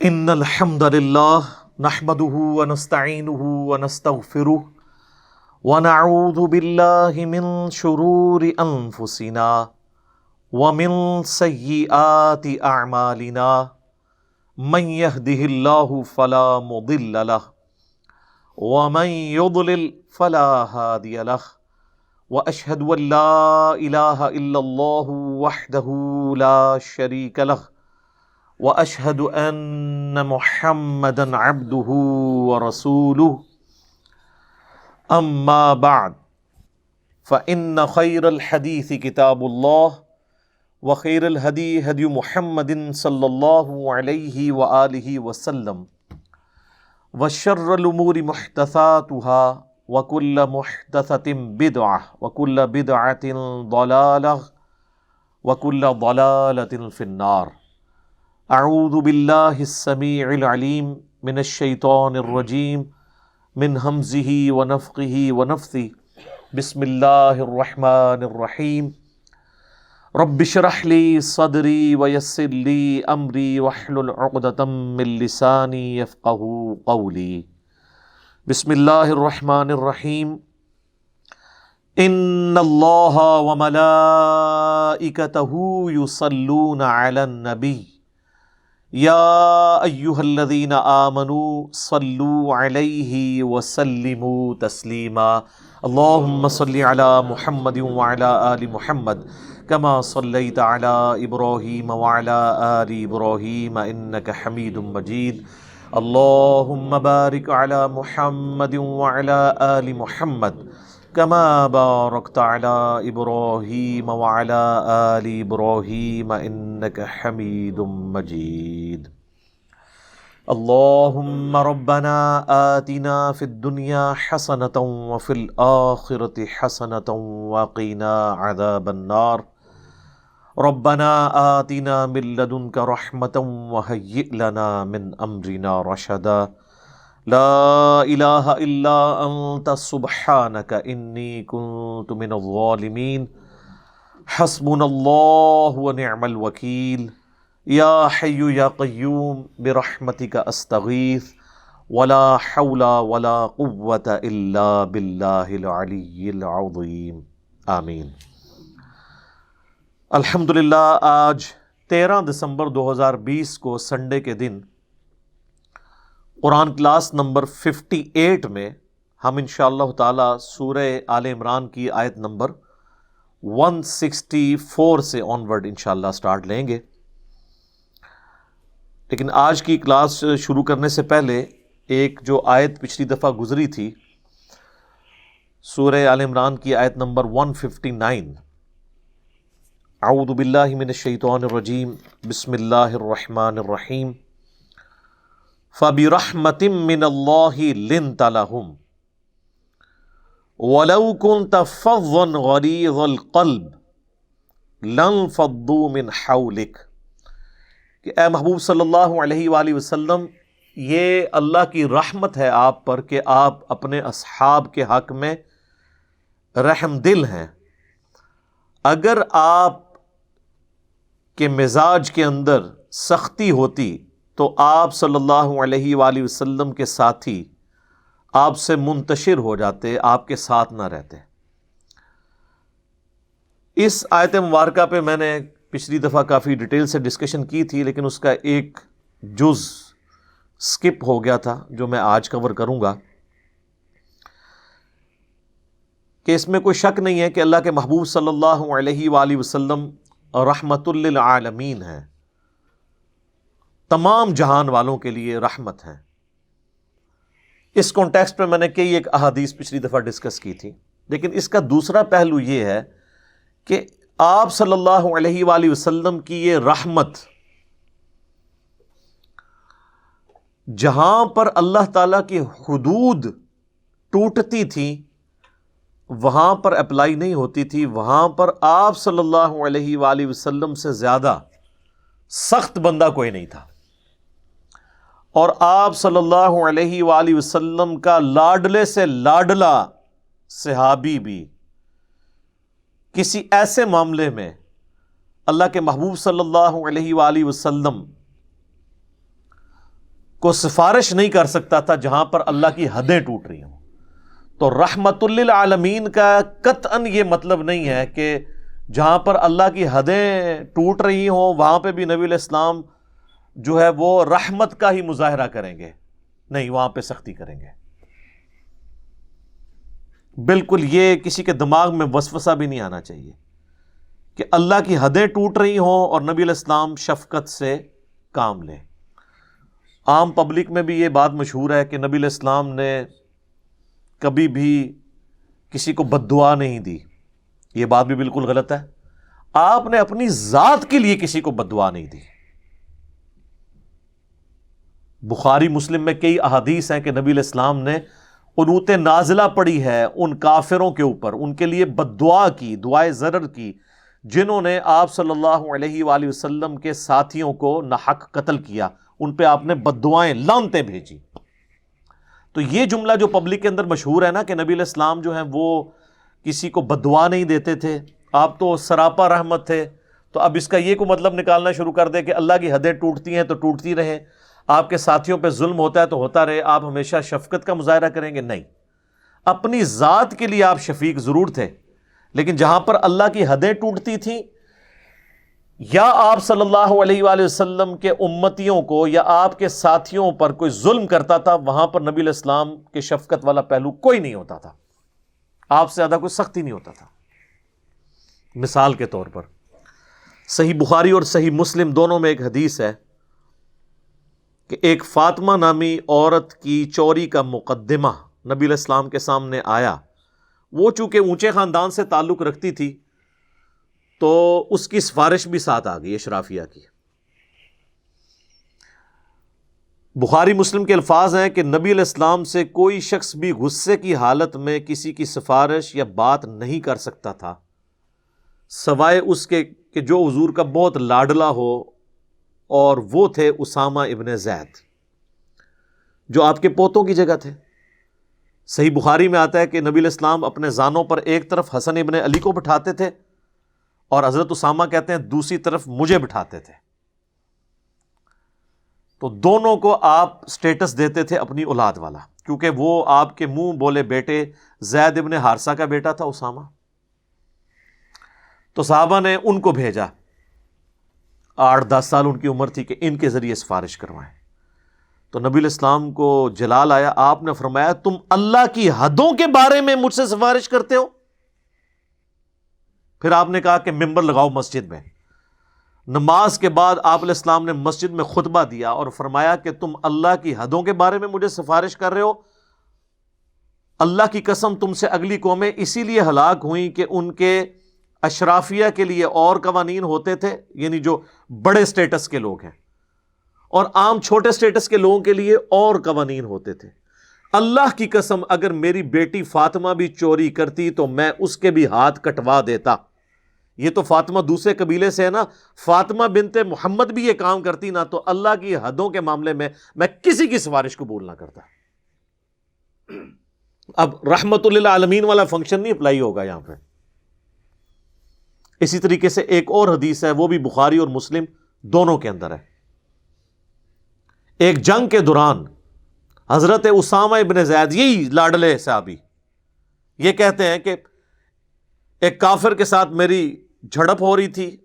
ان الحمد للہ نحمده ونستعینه ونستغفره ونعوذ باللہ من شرور انفسنا ومن سیئات اعمالنا من يهده الله فلا مضل له ومن يضلل فلا هادي له واشهد ان لا اله الا الله وحده لا شريك له واشهد ان محمدا عبده ورسوله اما بعد فان خير الحديث كتاب الله وخير الهدي هدي محمد صلى الله عليه وآله وسلم وشر الامور محدثاتها وكل محدثة بدعة وكل بدعة ضلالة وكل ضلالة في النار. اعوذ باللہ السمیع العلیم من الشیطان الرجیم من ہمزہ ونفخہ ونفثہ بسم اللہ الرحمن الرحیم رب اشرح لی صدری ویسر لی امری واحلل عقدۃ من لسانی یفقہوا قولی. بسم اللہ الرحمن الرحیم ان اللہ وملائکتہ یصلون علی النبی یا ایہا الذین آمنوا صلوا علیہ وسلموا تسلیما. اللہم صل علی محمد وعلی آل محمد کما صلیت علی ابراہیم وعلی آل ابراہیم انک حمید مجید. اللہم بارک علی محمد وعلی آل محمد کما بارکت علی ابراہیم وعلی آل ابراہیم انک حمید مجید. اللہم ربنا آتنا فی الدنیا حسنۃ وفی الآخرۃ حسنۃ وقنا عذاب النار. ربنا آتنا من لدنک رحمۃ وہیئ لنا من امرنا رشدا. لا الہ الا انت سبحانک انی کنت من الظالمین. حسبنا اللہ ونعم الوکیل. یا حی یا قیوم برحمتک استغیث ولا حول ولا قوة الا باللہ العلی العظیم. آمین. الحمدللہ آج 13 دسمبر 2020 کو سنڈے کے دن قرآن کلاس نمبر 58 میں ہم انشاءاللہ تعالی سورہ آل عمران کی آیت نمبر 164 سے آنورڈ انشاءاللہ سٹارٹ لیں گے. لیکن آج کی کلاس شروع کرنے سے پہلے ایک جو آیت پچھلی دفعہ گزری تھی سورہ آل عمران کی آیت نمبر 159. اعوذ باللہ من الشیطان الرجیم بسم اللہ الرحمن الرحیم. فَبِرَحْمَةٍ مِّنَ اللَّهِ لِنْتَ لَهُمْ وَلَوْ كُنْتَ فَظًّا غَلِيظَ الْقَلْبِ لَانفَضُّوا مِنْ حَوْلِكَ. کہ اے محبوب صلی اللہ علیہ وآلہ وسلم، یہ اللہ کی رحمت ہے آپ پر کہ آپ اپنے اصحاب کے حق میں رحم دل ہیں. اگر آپ کے مزاج کے اندر سختی ہوتی تو آپ صلی اللہ علیہ وآلہ وسلم کے ساتھی آپ سے منتشر ہو جاتے، آپ کے ساتھ نہ رہتے. اس آیت مبارکہ پہ میں نے پچھلی دفعہ کافی ڈیٹیل سے ڈسکشن کی تھی، لیکن اس کا ایک جز سکپ ہو گیا تھا جو میں آج کور کروں گا. کہ اس میں کوئی شک نہیں ہے کہ اللہ کے محبوب صلی اللہ علیہ وآلہ وسلم رحمت للعالمین ہیں، تمام جہان والوں کے لیے رحمت ہیں. اس کانٹیکسٹ میں میں نے کئی ایک احادیث پچھلی دفعہ ڈسکس کی تھی. لیکن اس کا دوسرا پہلو یہ ہے کہ آپ صلی اللہ علیہ وآلہ وسلم کی یہ رحمت جہاں پر اللہ تعالیٰ کی حدود ٹوٹتی تھی وہاں پر اپلائی نہیں ہوتی تھی. وہاں پر آپ صلی اللہ علیہ وآلہ وسلم سے زیادہ سخت بندہ کوئی نہیں تھا. اور آپ صلی اللہ علیہ وآلہ وسلم کا لاڈلے سے لاڈلا صحابی بھی کسی ایسے معاملے میں اللہ کے محبوب صلی اللہ علیہ وآلہ وسلم کو سفارش نہیں کر سکتا تھا جہاں پر اللہ کی حدیں ٹوٹ رہی ہوں. تو رحمت للعالمین کا قطعاً یہ مطلب نہیں ہے کہ جہاں پر اللہ کی حدیں ٹوٹ رہی ہوں وہاں پہ بھی نبی علیہ السلام جو ہے وہ رحمت کا ہی مظاہرہ کریں گے. نہیں، وہاں پہ سختی کریں گے. بالکل یہ کسی کے دماغ میں وسوسہ بھی نہیں آنا چاہیے کہ اللہ کی حدیں ٹوٹ رہی ہوں اور نبی علیہ السلام شفقت سے کام لیں. عام پبلک میں بھی یہ بات مشہور ہے کہ نبی علیہ السلام نے کبھی بھی کسی کو بد دعا نہیں دی. یہ بات بھی بالکل غلط ہے. آپ نے اپنی ذات کے لیے کسی کو بد دعا نہیں دی. بخاری مسلم میں کئی احادیث ہیں کہ نبی علیہ السلام نے قنوت نازلہ پڑھی ہے ان کافروں کے اوپر، ان کے لیے بد دعا کی، دعائے ضرر کی، جنہوں نے آپ صلی اللہ علیہ وآلہ وسلم کے ساتھیوں کو ناحق قتل کیا. ان پہ آپ نے بد دعائیں، لعنتیں بھیجی. تو یہ جملہ جو پبلک کے اندر مشہور ہے نا کہ نبی علیہ السلام جو ہیں وہ کسی کو بد دعا نہیں دیتے تھے، آپ تو سراپا رحمت تھے، تو اب اس کا یہ کوئی مطلب نکالنا شروع کر دے کہ اللہ کی حدیں ٹوٹتی ہیں تو ٹوٹتی رہیں، آپ کے ساتھیوں پہ ظلم ہوتا ہے تو ہوتا رہے، آپ ہمیشہ شفقت کا مظاہرہ کریں گے. نہیں، اپنی ذات کے لیے آپ شفیق ضرور تھے، لیکن جہاں پر اللہ کی حدیں ٹوٹتی تھیں یا آپ صلی اللہ علیہ وآلہ وسلم کے امتیوں کو یا آپ کے ساتھیوں پر کوئی ظلم کرتا تھا، وہاں پر نبی علیہ السلام کے شفقت والا پہلو کوئی نہیں ہوتا تھا، آپ سے زیادہ کوئی سختی نہیں ہوتا تھا. مثال کے طور پر صحیح بخاری اور صحیح مسلم دونوں میں ایک حدیث ہے کہ ایک فاطمہ نامی عورت کی چوری کا مقدمہ نبی علیہ السلام کے سامنے آیا. وہ چونکہ اونچے خاندان سے تعلق رکھتی تھی تو اس کی سفارش بھی ساتھ آ گئی اشرافیہ کی. بخاری مسلم کے الفاظ ہیں کہ نبی علیہ السلام سے کوئی شخص بھی غصے کی حالت میں کسی کی سفارش یا بات نہیں کر سکتا تھا سوائے اس کے کہ جو حضور کا بہت لاڈلا ہو، اور وہ تھے اسامہ ابن زید جو آپ کے پوتوں کی جگہ تھے. صحیح بخاری میں آتا ہے کہ نبی علیہ السلام اپنے زانوں پر ایک طرف حسن ابن علی کو بٹھاتے تھے اور حضرت اسامہ کہتے ہیں دوسری طرف مجھے بٹھاتے تھے. تو دونوں کو آپ سٹیٹس دیتے تھے اپنی اولاد والا، کیونکہ وہ آپ کے منہ بولے بیٹے زید ابن حارثہ کا بیٹا تھا اسامہ. تو صحابہ نے ان کو بھیجا، 8-10 سال ان کی عمر تھی، کہ ان کے ذریعے سفارش کروائیں. تو نبی علیہ السلام کو جلال آیا، آپ نے فرمایا تم اللہ کی حدوں کے بارے میں مجھ سے سفارش کرتے ہو؟ پھر آپ نے کہا کہ ممبر لگاؤ مسجد میں. نماز کے بعد آپ علیہ السلام نے مسجد میں خطبہ دیا اور فرمایا کہ تم اللہ کی حدوں کے بارے میں مجھے سفارش کر رہے ہو. اللہ کی قسم تم سے اگلی قومیں اسی لیے ہلاک ہوئیں کہ ان کے اشرافیہ کے لیے اور قوانین ہوتے تھے، یعنی جو بڑے سٹیٹس کے لوگ ہیں، اور عام چھوٹے سٹیٹس کے لوگوں کے لیے اور قوانین ہوتے تھے. اللہ کی قسم اگر میری بیٹی فاطمہ بھی چوری کرتی تو میں اس کے بھی ہاتھ کٹوا دیتا. یہ تو فاطمہ دوسرے قبیلے سے ہے نا، فاطمہ بنت محمد بھی یہ کام کرتی نا، تو اللہ کی حدوں کے معاملے میں کسی کی سفارش قبول نہ کرتا. اب رحمت للعالمین والا فنکشن نہیں اپلائی ہوگا یہاں پہ. اسی طریقے سے ایک اور حدیث ہے، وہ بھی بخاری اور مسلم دونوں کے اندر ہے. ایک جنگ کے دوران حضرت اسامہ ابن زید، یہی لاڈلے صحابی، یہ کہتے ہیں کہ ایک کافر کے ساتھ میری جھڑپ ہو رہی تھی،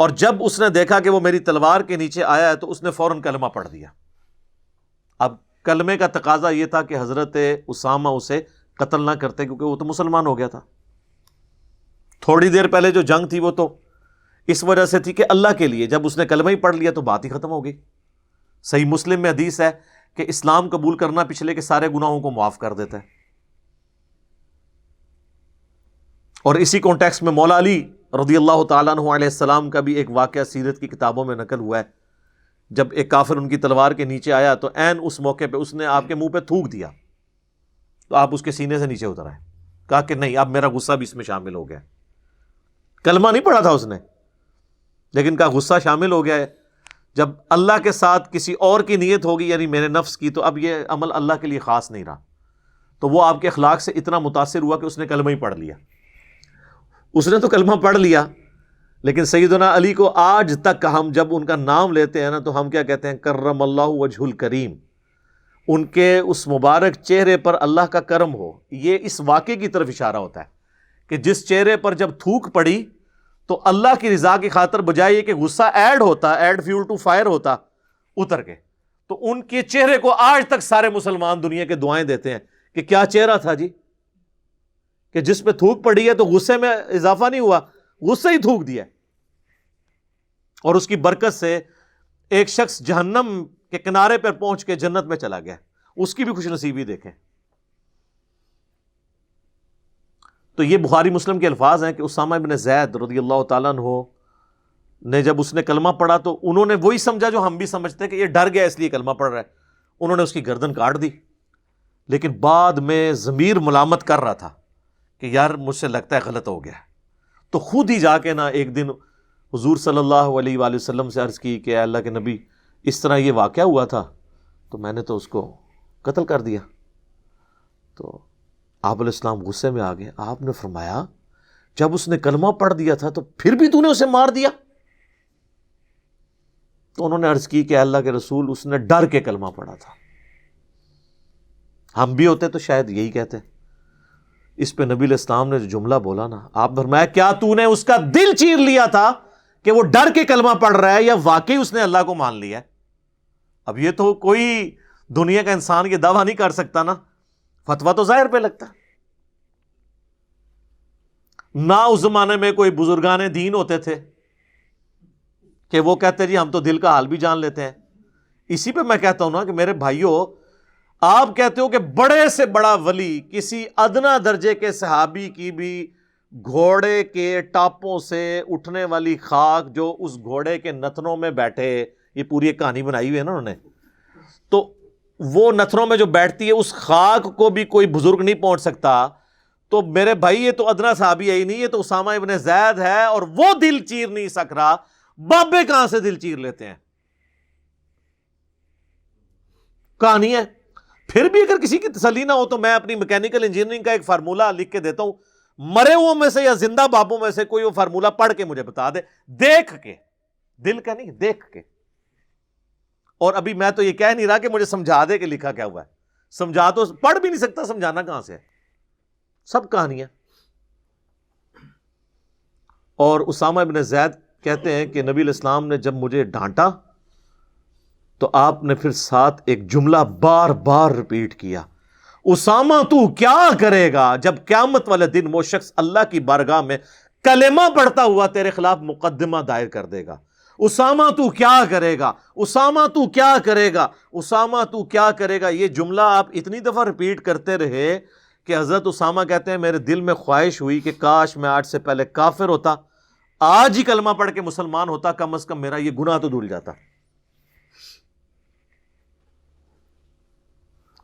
اور جب اس نے دیکھا کہ وہ میری تلوار کے نیچے آیا ہے تو اس نے فوراً کلمہ پڑھ دیا. اب کلمے کا تقاضا یہ تھا کہ حضرت اسامہ اسے قتل نہ کرتے، کیونکہ وہ تو مسلمان ہو گیا تھا. تھوڑی دیر پہلے جو جنگ تھی وہ تو اس وجہ سے تھی کہ اللہ کے لیے، جب اس نے کلمہ ہی پڑھ لیا تو بات ہی ختم ہو گئی. صحیح مسلم میں حدیث ہے کہ اسلام قبول کرنا پچھلے کے سارے گناہوں کو معاف کر دیتا ہے. اور اسی کانٹیکسٹ میں مولا علی رضی اللہ تعالیٰ عنہ علیہ السلام کا بھی ایک واقعہ سیرت کی کتابوں میں نقل ہوا ہے. جب ایک کافر ان کی تلوار کے نیچے آیا تو عین اس موقع پہ اس نے آپ کے منہ پہ تھوک دیا، تو آپ اس کے سینے سے نیچے اتر آئے. کہا کہ نہیں، اب میرا غصہ بھی اس میں شامل ہو گیا. کلمہ نہیں پڑھا تھا اس نے، لیکن کہا غصہ شامل ہو گیا ہے. جب اللہ کے ساتھ کسی اور کی نیت ہوگی، یعنی میرے نفس کی، تو اب یہ عمل اللہ کے لیے خاص نہیں رہا. تو وہ آپ کے اخلاق سے اتنا متاثر ہوا کہ اس نے کلمہ ہی پڑھ لیا. اس نے تو کلمہ پڑھ لیا، لیکن سیدنا علی کو آج تک ہم جب ان کا نام لیتے ہیں نا تو ہم کیا کہتے ہیں؟ کرم اللہ وجہ الکریم، ان کے اس مبارک چہرے پر اللہ کا کرم ہو۔ یہ اس واقعے کی طرف اشارہ ہوتا ہے کہ جس چہرے پر جب تھوک پڑی تو اللہ کی رضا کی خاطر بجائے کہ غصہ ایڈ فیول ٹو فائر ہوتا اتر کے، تو ان کے چہرے کو آج تک سارے مسلمان دنیا کے دعائیں دیتے ہیں کہ کیا چہرہ تھا جی، کہ جس پہ تھوک پڑی ہے تو غصے میں اضافہ نہیں ہوا، غصہ ہی تھوک دیا، اور اس کی برکت سے ایک شخص جہنم کے کنارے پر پہنچ کے جنت میں چلا گیا۔ اس کی بھی خوش نصیبی دیکھیں۔ تو یہ بخاری مسلم کے الفاظ ہیں کہ اسامہ بن زید رضی اللہ تعالیٰ عنہ نے جب اس نے کلمہ پڑھا تو انہوں نے وہی سمجھا جو ہم بھی سمجھتے ہیں کہ یہ ڈر گیا اس لیے کلمہ پڑھ رہا ہے، انہوں نے اس کی گردن کاٹ دی، لیکن بعد میں ضمیر ملامت کر رہا تھا کہ یار مجھ سے لگتا ہے غلط ہو گیا، تو خود ہی جا کے نا ایک دن حضور صلی اللہ علیہ وآلہ وسلم سے عرض کی کہ اے اللہ کے نبی اس طرح یہ واقعہ ہوا تھا تو میں نے تو اس کو قتل کر دیا۔ تو آپ علیہ السلام غصے میں آ گئے، آپ نے فرمایا جب اس نے کلمہ پڑھ دیا تھا تو پھر بھی تو نے اسے مار دیا؟ تو انہوں نے عرض کی کہ اللہ کے رسول اس نے ڈر کے کلمہ پڑھا تھا، ہم بھی ہوتے تو شاید یہی کہتے۔ اس پہ نبی علیہ السلام نے جو جملہ بولا نا، آپ فرمایا کیا تو نے اس کا دل چیر لیا تھا کہ وہ ڈر کے کلمہ پڑھ رہا ہے یا واقعی اس نے اللہ کو مان لیا ہے؟ اب یہ تو کوئی دنیا کا انسان یہ دعویٰ نہیں کر سکتا نا، فتویٰ تو ظاہر پہ لگتا ہے۔ نہ اس زمانے میں کوئی بزرگان دین ہوتے تھے کہ وہ کہتے جی ہم تو دل کا حال بھی جان لیتے ہیں۔ اسی پہ میں کہتا ہوں نا کہ میرے بھائیوں، آپ کہتے ہو کہ بڑے سے بڑا ولی کسی ادنا درجے کے صحابی کی بھی گھوڑے کے ٹاپوں سے اٹھنے والی خاک جو اس گھوڑے کے نتنوں میں بیٹھے، یہ پوری ایک کہانی بنائی ہوئی ہے نا انہوں نے، تو وہ نتنوں میں جو بیٹھتی ہے اس خاک کو بھی کوئی بزرگ نہیں پہنچ سکتا۔ تو میرے بھائی یہ تو ادنا صحابی ہے ہی نہیں، یہ تو اسامہ ابن زید ہے، اور وہ دل چیر نہیں سک رہا، بابے کہاں سے دل چیر لیتے ہیں؟ کہانی ہے۔ پھر بھی اگر کسی کی تسلی نہ ہو تو میں اپنی میکینیکل انجینئرنگ کا ایک فارمولہ لکھ کے دیتا ہوں، مرے ہوئے میں سے یا زندہ بابوں میں سے کوئی وہ فارمولہ پڑھ کے مجھے بتا دے، دیکھ کے، دل کا نہیں، دیکھ کے۔ اور ابھی میں تو یہ کہہ نہیں رہا کہ مجھے سمجھا دے کہ لکھا کیا ہوا ہے، سمجھا تو پڑھ بھی نہیں سکتا، سمجھانا کہاں سے ہے؟ سب کہانیاں۔ اور اسامہ ابن زید کہتے ہیں کہ نبی علیہ السلام نے جب مجھے ڈانٹا تو آپ نے پھر ساتھ ایک جملہ بار بار ریپیٹ کیا، اسامہ تو کیا کرے گا جب قیامت والے دن وہ شخص اللہ کی بارگاہ میں کلمہ پڑھتا ہوا تیرے خلاف مقدمہ دائر کر دے گا؟ اسامہ تو کیا کرے گا، اسامہ تو کیا کرے گا، اسامہ تو کیا کرے گا۔ یہ جملہ آپ اتنی دفعہ ریپیٹ کرتے رہے کہ حضرت اسامہ کہتے ہیں میرے دل میں خواہش ہوئی کہ کاش میں آج سے پہلے کافر ہوتا، آج ہی کلمہ پڑھ کے مسلمان ہوتا، کم از کم میرا یہ گناہ تو دھل جاتا۔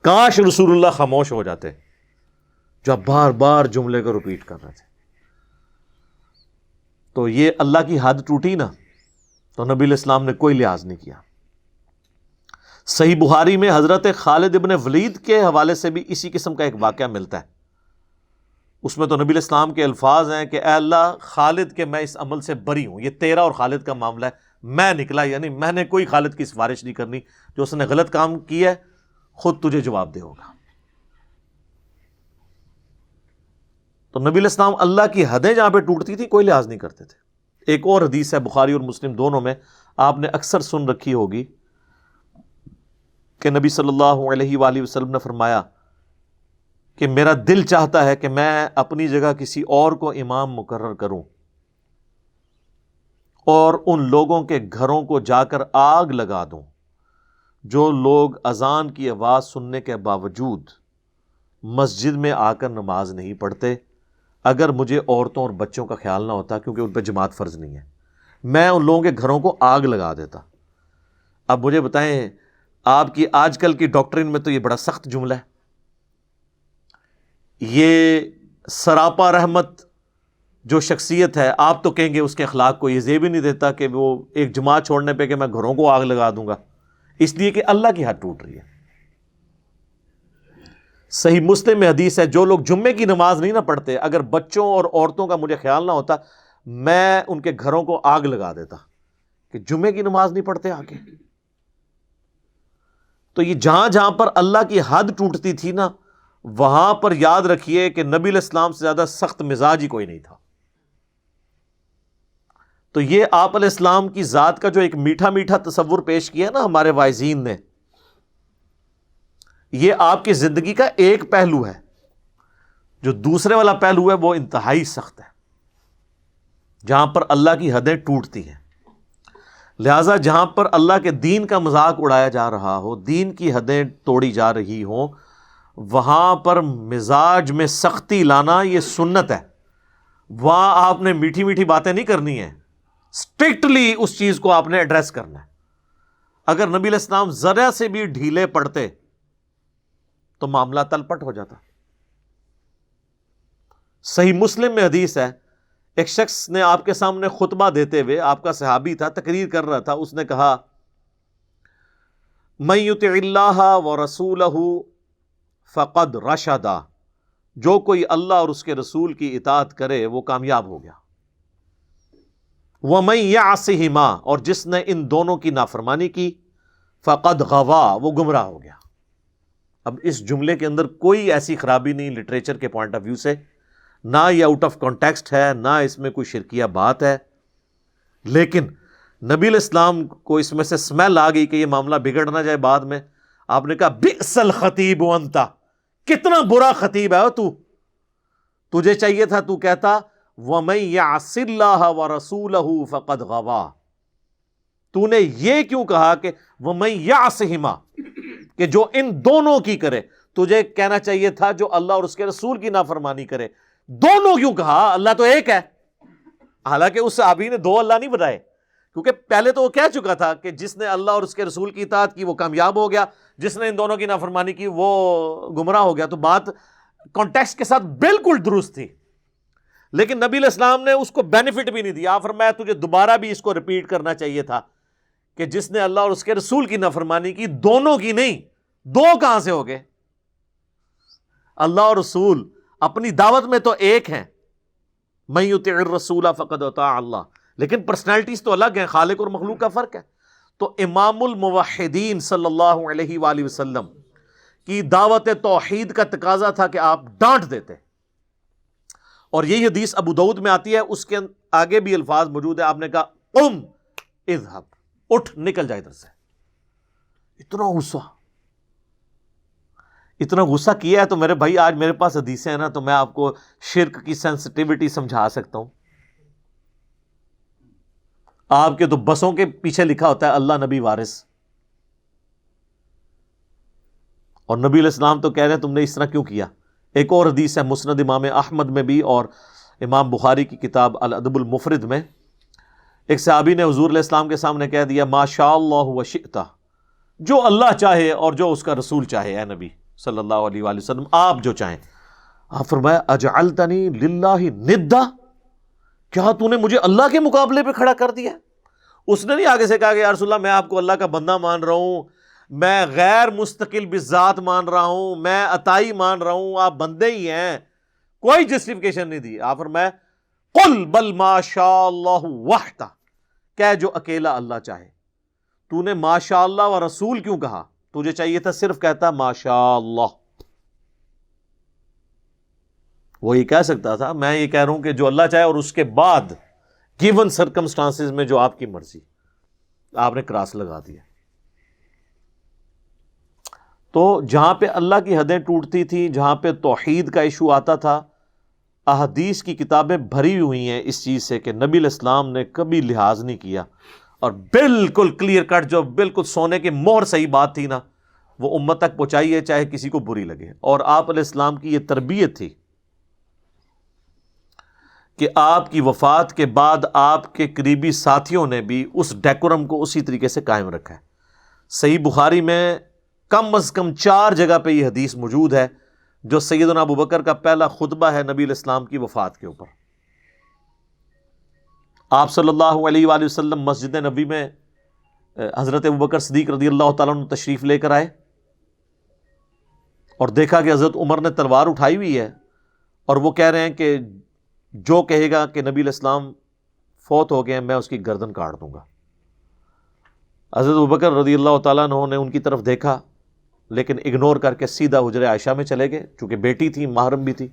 کاش رسول اللہ خاموش ہو جاتے جو بار بار جملے کو ریپیٹ کر رہے تھے۔ تو یہ اللہ کی حد ٹوٹی نا تو نبی علیہ السلام نے کوئی لحاظ نہیں کیا۔ صحیح بخاری میں حضرت خالد ابن ولید کے حوالے سے بھی اسی قسم کا ایک واقعہ ملتا ہے۔ اس میں تو نبی علیہ السلام کے الفاظ ہیں کہ اے اللہ خالد کے میں اس عمل سے بری ہوں، یہ تیرا اور خالد کا معاملہ ہے، میں نکلا، یعنی میں نے کوئی خالد کی سفارش نہیں کرنی، جو اس نے غلط کام کیا ہے خود تجھے جواب دے ہوگا۔ تو نبی علیہ السلام اللہ کی حدیں جہاں پہ ٹوٹتی تھی کوئی لحاظ نہیں کرتے تھے۔ ایک اور حدیث ہے بخاری اور مسلم دونوں میں، آپ نے اکثر سن رکھی ہوگی کہ نبی صلی اللہ علیہ وآلہ وسلم نے فرمایا کہ میرا دل چاہتا ہے کہ میں اپنی جگہ کسی اور کو امام مقرر کروں اور ان لوگوں کے گھروں کو جا کر آگ لگا دوں جو لوگ اذان کی آواز سننے کے باوجود مسجد میں آ کر نماز نہیں پڑھتے۔ اگر مجھے عورتوں اور بچوں کا خیال نہ ہوتا کیونکہ ان پہ جماعت فرض نہیں ہے، میں ان لوگوں کے گھروں کو آگ لگا دیتا۔ اب مجھے بتائیں، آپ کی آج کل کی ڈاکٹرین میں تو یہ بڑا سخت جملہ ہے، یہ سراپا رحمت جو شخصیت ہے، آپ تو کہیں گے اس کے اخلاق کو یہ زیب ہی نہیں دیتا کہ وہ ایک جماعت چھوڑنے پہ کہ میں گھروں کو آگ لگا دوں گا، اس لیے کہ اللہ کی حد ٹوٹ رہی ہے۔ صحیح مسلم میں حدیث ہے، جو لوگ جمعے کی نماز نہیں نہ پڑھتے، اگر بچوں اور عورتوں کا مجھے خیال نہ ہوتا میں ان کے گھروں کو آگ لگا دیتا کہ جمعے کی نماز نہیں پڑھتے آ کے. تو یہ جہاں جہاں پر اللہ کی حد ٹوٹتی تھی نا، وہاں پر یاد رکھیے کہ نبی علیہ السلام سے زیادہ سخت مزاج ہی کوئی نہیں تھا. تو یہ آپ علیہ السلام کی ذات کا جو ایک میٹھا میٹھا تصور پیش کیا نا ہمارے واعظین نے، یہ آپ کی زندگی کا ایک پہلو ہے. جو دوسرے والا پہلو ہے وہ انتہائی سخت ہے، جہاں پر اللہ کی حدیں ٹوٹتی ہیں. لہٰذا جہاں پر اللہ کے دین کا مذاق اڑایا جا رہا ہو، دین کی حدیں توڑی جا رہی ہوں، وہاں پر مزاج میں سختی لانا یہ سنت ہے. وہاں آپ نے میٹھی میٹھی باتیں نہیں کرنی ہیں، اسٹرکٹلی اس چیز کو آپ نے ایڈریس کرنا ہے. اگر نبی علیہ السلام ذرا سے بھی ڈھیلے پڑتے تو معاملہ تلپٹ ہو جاتا. صحیح مسلم میں حدیث ہے، ایک شخص نے آپ کے سامنے خطبہ دیتے ہوئے، آپ کا صحابی تھا، تقریر کر رہا تھا، اس نے کہا من یطع اللہ ورسولہ فقد رشدا، جو کوئی اللہ اور اس کے رسول کی اطاعت کرے وہ کامیاب ہو گیا. ومن یعصہما، اور جس نے ان دونوں کی نافرمانی کی، فقد غوا، وہ گمراہ ہو گیا. اب اس جملے کے اندر کوئی ایسی خرابی نہیں لٹریچر کے پوائنٹ آف ویو سے، نہ یہ آؤٹ آف کانٹیکسٹ ہے، نہ اس میں کوئی شرکیہ بات ہے، لیکن نبی علیہ السلام کو اس میں سے سمیل آ گئی کہ یہ معاملہ بگڑ نہ جائے بعد میں. آپ نے کہا بئس الخطیب انت، کتنا برا خطیب ہے تجھے چاہیے تھا تو کہتا وَمَن يَعْصِ اللَّهَ وَرَسُولَهُ فَقَدْ غَوَا. تو نے یہ کیوں کہا کہ وَمَن يَعْصِهِمَا، کہ جو ان دونوں کی کرے؟ تجھے کہنا چاہیے تھا جو اللہ اور اس کے رسول کی نافرمانی کرے. دونوں کیوں کہا؟ اللہ تو ایک ہے. حالانکہ اس صحابی نے دو اللہ نہیں بنائے، کیونکہ پہلے تو وہ کہہ چکا تھا کہ جس نے اللہ اور اس کے رسول کی اطاعت کی وہ کامیاب ہو گیا، جس نے ان دونوں کی نافرمانی کی وہ گمراہ ہو گیا. تو بات کانٹیکسٹ کے ساتھ بالکل درست تھی، لیکن نبی علیہ السلام نے اس کو بینیفٹ بھی نہیں دیا. فرمایا تجھے دوبارہ بھی اس کو ریپیٹ کرنا چاہیے تھا کہ جس نے اللہ اور اس کے رسول کی نافرمانی کی، دونوں کی نہیں. دو کہاں سے ہو گئے؟ اللہ اور رسول اپنی دعوت میں تو ایک ہیں، من یطع الرسول فقد اطاع اللہ، لیکن پرسنالٹیز تو الگ ہیں، خالق اور مخلوق کا فرق ہے. تو امام الموحدین صلی اللہ علیہ وآلہ وسلم کی دعوت توحید کا تقاضا تھا کہ آپ ڈانٹ دیتے. اور یہی حدیث ابو داؤد میں آتی ہے، اس کے آگے بھی الفاظ موجود ہے. آپ نے کہا قم اذهب، اٹھ نکل جائے ادھر سے. اتنا غصہ کیا ہے تو میرے بھائی آج میرے پاس حدیثیں ہیں نا، تو میں آپ کو شرک کی سینسٹیوٹی سمجھا سکتا ہوں. آپ کے تو بسوں کے پیچھے لکھا ہوتا ہے اللہ نبی وارث، اور نبی علیہ السلام تو کہہ رہے ہیں تم نے اس طرح کیوں کیا. ایک اور حدیث ہے مسند امام احمد میں بھی اور امام بخاری کی کتاب الادب المفرد میں، ایک صحابی نے حضور علیہ السلام کے سامنے کہہ دیا ما شاء اللہ وشئت، جو اللہ چاہے اور جو اس کا رسول چاہے، اے نبی صلی اللہ علیہ وآلہ وسلم آپ جو چاہیں. آپ فرمایا اجعلتنی للہ ندا، کیا تو نے مجھے اللہ کے مقابلے پہ کھڑا کر دیا؟ اس نے نہیں آگے سے کہا کہ یا رسول اللہ میں آپ کو اللہ کا بندہ مان رہا ہوں، میں غیر مستقل بذات مان رہا ہوں، میں عطائی مان رہا ہوں، آپ بندے ہی ہیں. کوئی جسٹیفیکیشن نہیں دی. آپ فرمایا قل بل ما شاء اللہ وحدہ، کہ جو اکیلا اللہ چاہے. تو نے ما شاء اللہ و رسول کیوں کہا؟ تجھے چاہیے تھا صرف کہتا ما شاء اللہ. وہ یہ کہہ سکتا تھا میں یہ کہہ رہا ہوں کہ جو اللہ چاہے، اور اس کے بعد گیون سرکمسٹانسز میں جو آپ کی مرضی. آپ نے کراس لگا دیا. تو جہاں پہ اللہ کی حدیں ٹوٹتی تھی، جہاں پہ توحید کا ایشو آتا تھا، احادیث کی کتابیں بھری ہوئی ہیں اس چیز سے کہ نبی علیہ السلام نے کبھی لحاظ نہیں کیا، اور بالکل کلیئر کٹ جو بالکل سونے کے مہر صحیح بات تھی نا، وہ امت تک پہنچائیے چاہے کسی کو بری لگے. اور آپ علیہ السلام کی یہ تربیت تھی کہ آپ کی وفات کے بعد آپ کے قریبی ساتھیوں نے بھی اس ڈیکورم کو اسی طریقے سے قائم رکھا ہے. صحیح بخاری میں کم از کم 4 جگہ پہ یہ حدیث موجود ہے جو سیدنا ابوبکر کا پہلا خطبہ ہے نبی علیہ السلام کی وفات کے اوپر. آپ صلی اللہ علیہ وآلہ وسلم مسجد نبی میں حضرت ابوبکر صدیق رضی اللہ تعالیٰ عنہ تشریف لے کر آئے اور دیکھا کہ حضرت عمر نے تلوار اٹھائی ہوئی ہے، اور وہ کہہ رہے ہیں کہ جو کہے گا کہ نبی علیہ السلام فوت ہو گئے ہیں، میں اس کی گردن کاٹ دوں گا۔ حضرت ابوبکر رضی اللہ تعالیٰ عنہ نے ان کی طرف دیکھا لیکن اگنور کر کے سیدھا حجرہ عائشہ میں چلے گئے، چونکہ بیٹی تھی، محرم بھی تھی،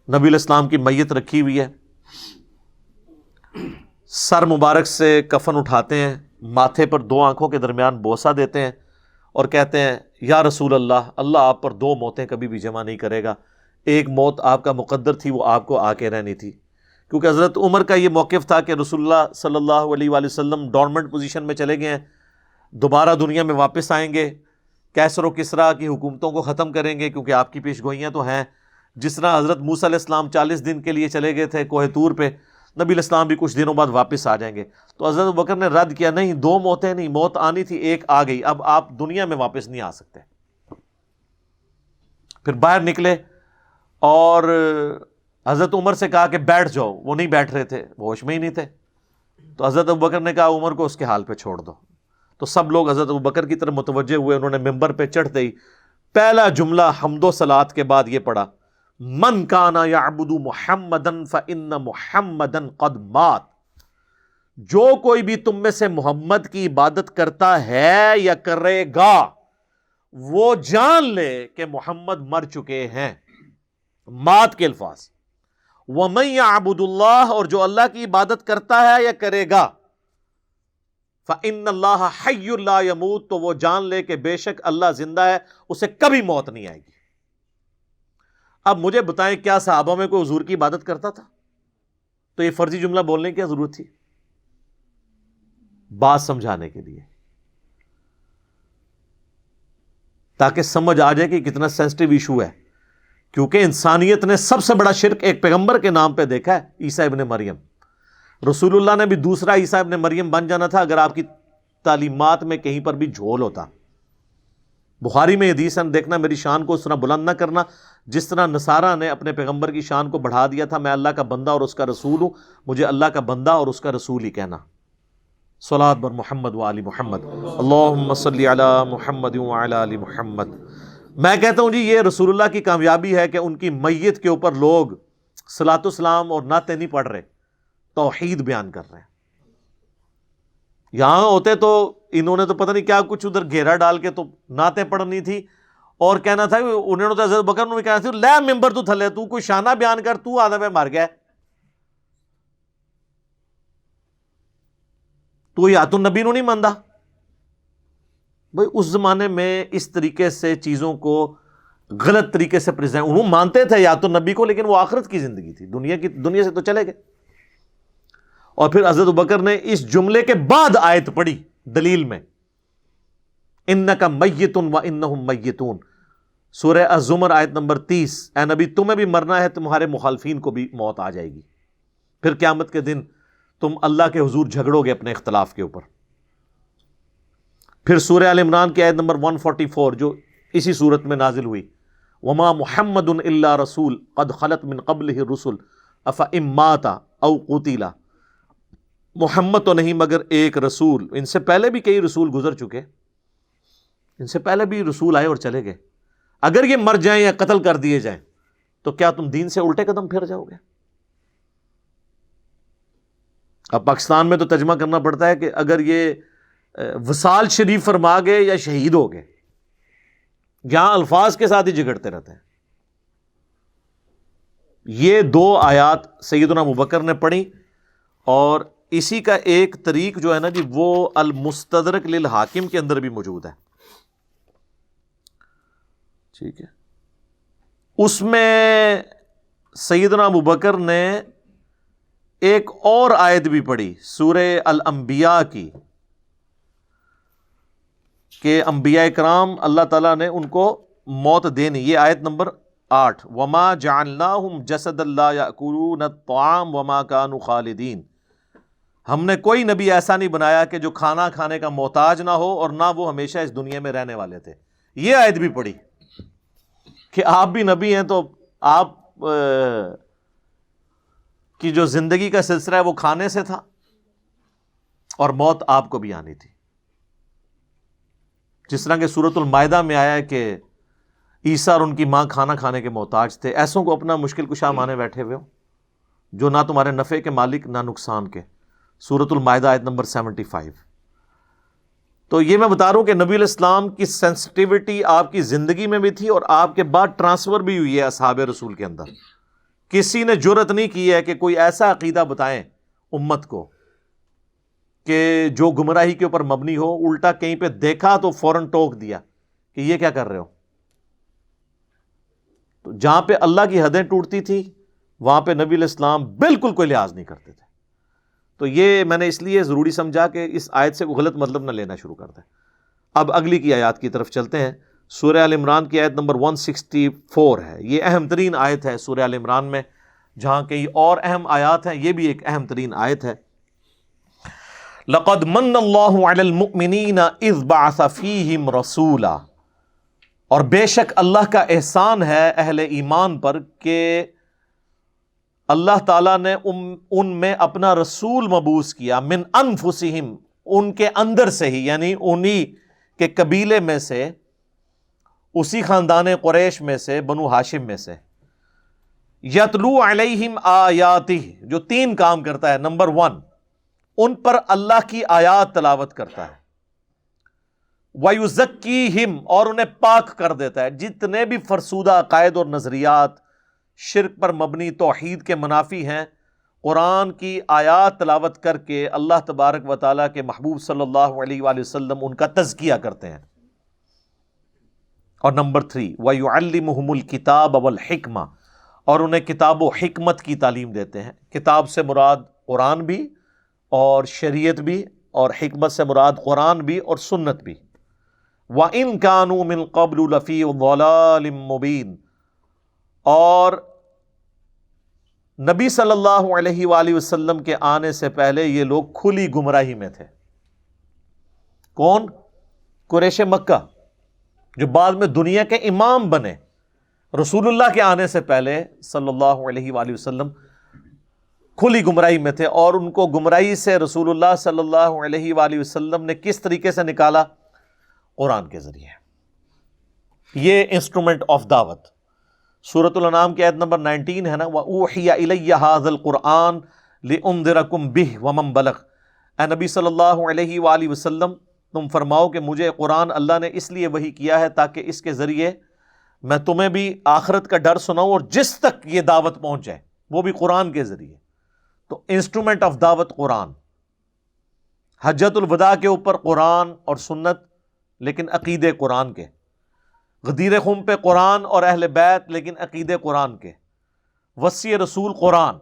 نبی علیہ السلام کی میت رکھی ہوئی ہے۔ سر مبارک سے کفن اٹھاتے ہیں، ماتھے پر 2 آنکھوں کے درمیان بوسہ دیتے ہیں اور کہتے ہیں یا رسول اللہ، اللہ آپ پر 2 موتیں کبھی بھی جمع نہیں کرے گا، ایک موت آپ کا مقدر تھی، وہ آپ کو آ کے رہنی تھی۔ کیونکہ حضرت عمر کا یہ موقف تھا کہ رسول اللہ صلی اللہ علیہ وآلہ وسلم ڈورمنٹ پوزیشن میں چلے گئے ہیں، دوبارہ دنیا میں واپس آئیں گے، کیسر و کسریٰ کی حکومتوں کو ختم کریں گے، کیونکہ آپ کی پیش گوئیاں تو ہیں۔ جس طرح حضرت موسیٰ علیہ السلام 40 دن کے لیے چلے گئے تھے کوہ طور پہ، نبی علیہ السلام بھی کچھ دنوں بعد واپس آ جائیں گے۔ تو حضرت ابوبکر نے رد کیا، نہیں 2 موتیں نہیں، موت آنی تھی، ایک آ گئی، اب آپ دنیا میں واپس نہیں آ سکتے۔ پھر باہر نکلے اور حضرت عمر سے کہا کہ بیٹھ جاؤ، وہ نہیں بیٹھ رہے تھے، وہ ہوش میں ہی نہیں تھے۔ تو حضرت ابوبکر نے کہا عمر کو اس کے حال پہ چھوڑ دو۔ تو سب لوگ حضرت ابوبکر کی طرف متوجہ ہوئے، انہوں نے ممبر پہ چڑھتے ہی پہلا جملہ حمد و صلات کے بعد یہ پڑھا، من کان یعبد محمدا فإن محمدا قد مات، جو کوئی بھی تم میں سے محمد کی عبادت کرتا ہے یا کرے گا وہ جان لے کہ محمد مر چکے ہیں، مات کے الفاظ۔ وَمَن يَعْبُدُ اللَّهَ، اور جو اللہ کی عبادت کرتا ہے یا کرے گا، فَإِنَّ اللَّهَ حَيٌّ لَا يَمُوتُ، تو وہ جان لے کہ بے شک اللہ زندہ ہے، اسے کبھی موت نہیں آئے گی۔ اب مجھے بتائیں کیا صحابہ میں کوئی حضور کی عبادت کرتا تھا؟ تو یہ فرضی جملہ بولنے کی کیا ضرورت تھی؟ بات سمجھانے کے لیے، تاکہ سمجھ آ جائے کہ کتنا سینسٹیو ایشو ہے، کیونکہ انسانیت نے سب سے بڑا شرک ایک پیغمبر کے نام پہ دیکھا ہے، عیسیٰ ابن مریم۔ رسول اللہ نے بھی دوسرا عیسیٰ ابن مریم بن جانا تھا اگر آپ کی تعلیمات میں کہیں پر بھی جھول ہوتا۔ بخاری میں حدیث ہے، دیکھنا میری شان کو اس طرح بلند نہ کرنا جس طرح نصارہ نے اپنے پیغمبر کی شان کو بڑھا دیا تھا، میں اللہ کا بندہ اور اس کا رسول ہوں، مجھے اللہ کا بندہ اور اس کا رسول ہی کہنا۔ صلاۃ بر محمد وآل محمد، اللہم صلی علی محمد وعلی آل محمد۔ میں کہتا ہوں جی یہ رسول اللہ کی کامیابی ہے کہ ان کی میت کے اوپر لوگ صلاۃ السلام اور نعتیں نہیں پڑھ رہے، توحید بیان کر رہے ہیں۔ یہاں ہوتے تو انہوں نے تو پتہ نہیں کیا کچھ ادھر گھیرا ڈال کے تو نعتیں پڑھنی تھی اور کہنا تھا، انہوں نے تو حضرت بکر نے کہنا تھا لے ممبر تو تھلے، تو کوئی شانہ بیان کر، تو آدھا پہ مر گیا، تو یات النبی نو نہیں ماندا۔ بھائی اس زمانے میں اس طریقے سے چیزوں کو غلط طریقے سے پریزنٹ، انہوں مانتے تھے یات النبی کو، لیکن وہ آخرت کی زندگی تھی، دنیا سے تو چلے گئے۔ اور پھر حضرت ابوبکر نے اس جملے کے بعد آیت پڑھی دلیل میں، انک میت وانہم میتون، سورہ الزمر آیت نمبر 30، اے نبی تمہیں بھی مرنا ہے، تمہارے مخالفین کو بھی موت آ جائے گی، پھر قیامت کے دن تم اللہ کے حضور جھگڑو گے اپنے اختلاف کے اوپر۔ پھر سورہ آل عمران کی آیت نمبر 144 جو اسی صورت میں نازل ہوئی، وما محمد الا رسول قد خلت من قبلہ الرسل افإن مات او قتل، محمد تو نہیں مگر ایک رسول، ان سے پہلے بھی کئی رسول گزر چکے، ان سے پہلے بھی رسول آئے اور چلے گئے، اگر یہ مر جائیں یا قتل کر دیے جائیں تو کیا تم دین سے الٹے قدم پھر جاؤ گے؟ اب پاکستان میں تو ترجمہ کرنا پڑتا ہے کہ اگر یہ وصال شریف فرما گئے یا شہید ہو گئے، یہاں الفاظ کے ساتھ ہی جھگڑتے رہتے ہیں۔ یہ 2 آیات سیدنا ابوبکر نے پڑھی، اور اسی کا ایک طریق جو ہے نا جی وہ المستدرک للحاکم کے اندر بھی موجود ہے، ٹھیک ہے۔ اس میں سیدنا ابوبکر نے ایک اور آیت بھی پڑھی سورہ الانبیاء کی، کہ انبیاء کرام اللہ تعالیٰ نے ان کو موت دینی، یہ آیت نمبر 8، وما جعلناہم جسدا لا یأکلون الطعام وما کانوا خالدین، ہم نے کوئی نبی ایسا نہیں بنایا کہ جو کھانا کھانے کا محتاج نہ ہو اور نہ وہ ہمیشہ اس دنیا میں رہنے والے تھے۔ یہ آیت بھی پڑھی کہ آپ بھی نبی ہیں تو آپ کی جو زندگی کا سلسلہ ہے وہ کھانے سے تھا، اور موت آپ کو بھی آنی تھی، جس طرح کہ سورۃ المائدہ میں آیا ہے کہ عیسیٰ اور ان کی ماں کھانا کھانے کے محتاج تھے، ایسوں کو اپنا مشکل کشا مانے بیٹھے ہوئے ہو، جو نہ تمہارے نفع کے مالک نہ نقصان کے. سورۃ المائدہ آیت نمبر 75. تو یہ میں بتا رہا ہوں کہ نبی علیہ السلام کی سینسٹیوٹی آپ کی زندگی میں بھی تھی اور آپ کے بعد ٹرانسفر بھی ہوئی ہے اصحاب رسول کے اندر. کسی نے جرأت نہیں کی ہے کہ کوئی ایسا عقیدہ بتائیں امت کو کہ جو گمراہی کے اوپر مبنی ہو. الٹا کہیں پہ دیکھا تو فوراً ٹوک دیا کہ یہ کیا کر رہے ہو. تو جہاں پہ اللہ کی حدیں ٹوٹتی تھی وہاں پہ نبی علیہ السلام بالکل کوئی لحاظ نہیں کرتے تھے. تو یہ میں نے اس لیے ضروری سمجھا کہ اس آیت سے کوئی غلط مطلب نہ لینا شروع کر دیں. اب اگلی کی آیات کی طرف چلتے ہیں. سورہ آل عمران کی آیت نمبر 164 ہے. یہ اہم ترین آیت ہے سورہ آل عمران میں. جہاں کئی اور اہم آیات ہیں، یہ بھی ایک اہم ترین آیت ہے. لَقَدْ مَنَّ اللَّهُ عَلَى الْمُؤْمِنِينَ إِذْ بَعَثَ فِيهِمْ رَسُولًا، اور بے شک اللہ کا احسان ہے اہل ایمان پر کہ اللہ تعالیٰ نے ان میں اپنا رسول مبعوث کیا. من انفسہم، ان کے اندر سے ہی، یعنی انہی کے قبیلے میں سے، اسی خاندان قریش میں سے، بنو ہاشم میں سے. یتلو علیہم آیاتہ، جو 3 کام کرتا ہے. نمبر 1، ان پر اللہ کی آیات تلاوت کرتا ہے. وَيُزَكِّيهِمْ، اور انہیں پاک کر دیتا ہے. جتنے بھی فرسودہ عقائد اور نظریات شرک پر مبنی توحید کے منافی ہیں، قرآن کی آیات تلاوت کر کے اللہ تبارک و تعالیٰ کے محبوب صلی اللہ علیہ وآلہ وسلم ان کا تزکیہ کرتے ہیں. اور نمبر 3، وَيُعَلِّمُهُمُ الْكِتَابَ وَالْحِكْمَةَ، اور انہیں کتاب و حکمت کی تعلیم دیتے ہیں. کتاب سے مراد قرآن بھی اور شریعت بھی، اور حکمت سے مراد قرآن بھی اور سنت بھی. وَإِن كَانُوا مِن قَبْلُ لَفِي ضَلَالٍ مُبِينٍ، اور نبی صلی اللہ علیہ وآلہ وسلم کے آنے سے پہلے یہ لوگ کھلی گمراہی میں تھے. کون؟ قریش مکہ، جو بعد میں دنیا کے امام بنے. رسول اللہ کے آنے سے پہلے صلی اللہ علیہ وآلہ وسلم کھلی گمراہی میں تھے، اور ان کو گمراہی سے رسول اللہ صلی اللہ علیہ وآلہ وسلم نے کس طریقے سے نکالا؟ قرآن کے ذریعے. یہ انسٹرومنٹ آف دعوت. سورۃ الانعام کی آیت نمبر 19 ہے نا، وَأُوحِيَ إِلَيَّ هَذَا الْقُرْآنُ لِأُنذِرَكُم بِهِ وَمَن بَلَغَ. اے نبی صلی اللہ علیہ وآلہ وسلم، تم فرماؤ کہ مجھے قرآن اللہ نے اس لیے وحی کیا ہے تاکہ اس کے ذریعے میں تمہیں بھی آخرت کا ڈر سناؤں، اور جس تک یہ دعوت پہنچ جائے وہ بھی قرآن کے ذریعے. تو انسٹرومنٹ آف دعوت قرآن. حجۃ الوداع کے اوپر قرآن اور سنت، لیکن عقیدے قرآن کے. غدیر خم پہ قرآن اور اہل بیت، لیکن عقیدے قرآن کے. وصی رسول قرآن.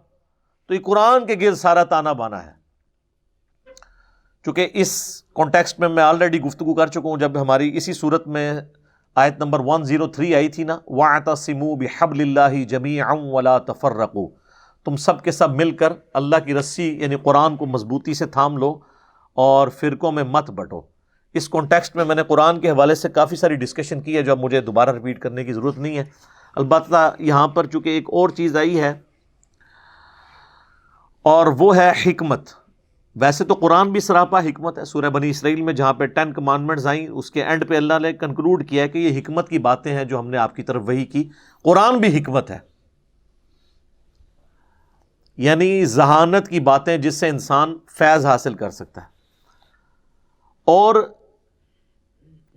تو یہ قرآن کے گرد سارا تانا بانا ہے. چونکہ اس کانٹیکسٹ میں آلریڈی گفتگو کر چکا ہوں جب ہماری اسی صورت میں آیت نمبر 103 آئی تھی نا، وَاعْتَصِمُوا بِحَبْلِ اللَّهِ جَمِيعًا وَلَا تَفَرَّقُوا، تم سب کے سب مل کر اللہ کی رسی یعنی قرآن کو مضبوطی سے تھام لو اور فرقوں میں مت بٹو. اس کانٹیکسٹ میں نے قرآن کے حوالے سے کافی ساری ڈسکشن کی ہے جو اب مجھے دوبارہ ریپیٹ کرنے کی ضرورت نہیں ہے. البتہ یہاں پر چونکہ ایک اور چیز آئی ہے اور وہ ہے حکمت. ویسے تو قرآن بھی سراپا حکمت ہے. سورہ بنی اسرائیل میں جہاں پہ 10 کمانڈمنٹس آئیں، اس کے اینڈ پہ اللہ نے کنکلوڈ کیا ہے کہ یہ حکمت کی باتیں ہیں جو ہم نے آپ کی طرف وحی کی. قرآن بھی حکمت ہے، یعنی ذہانت کی باتیں جس سے انسان فیض حاصل کر سکتا ہے. اور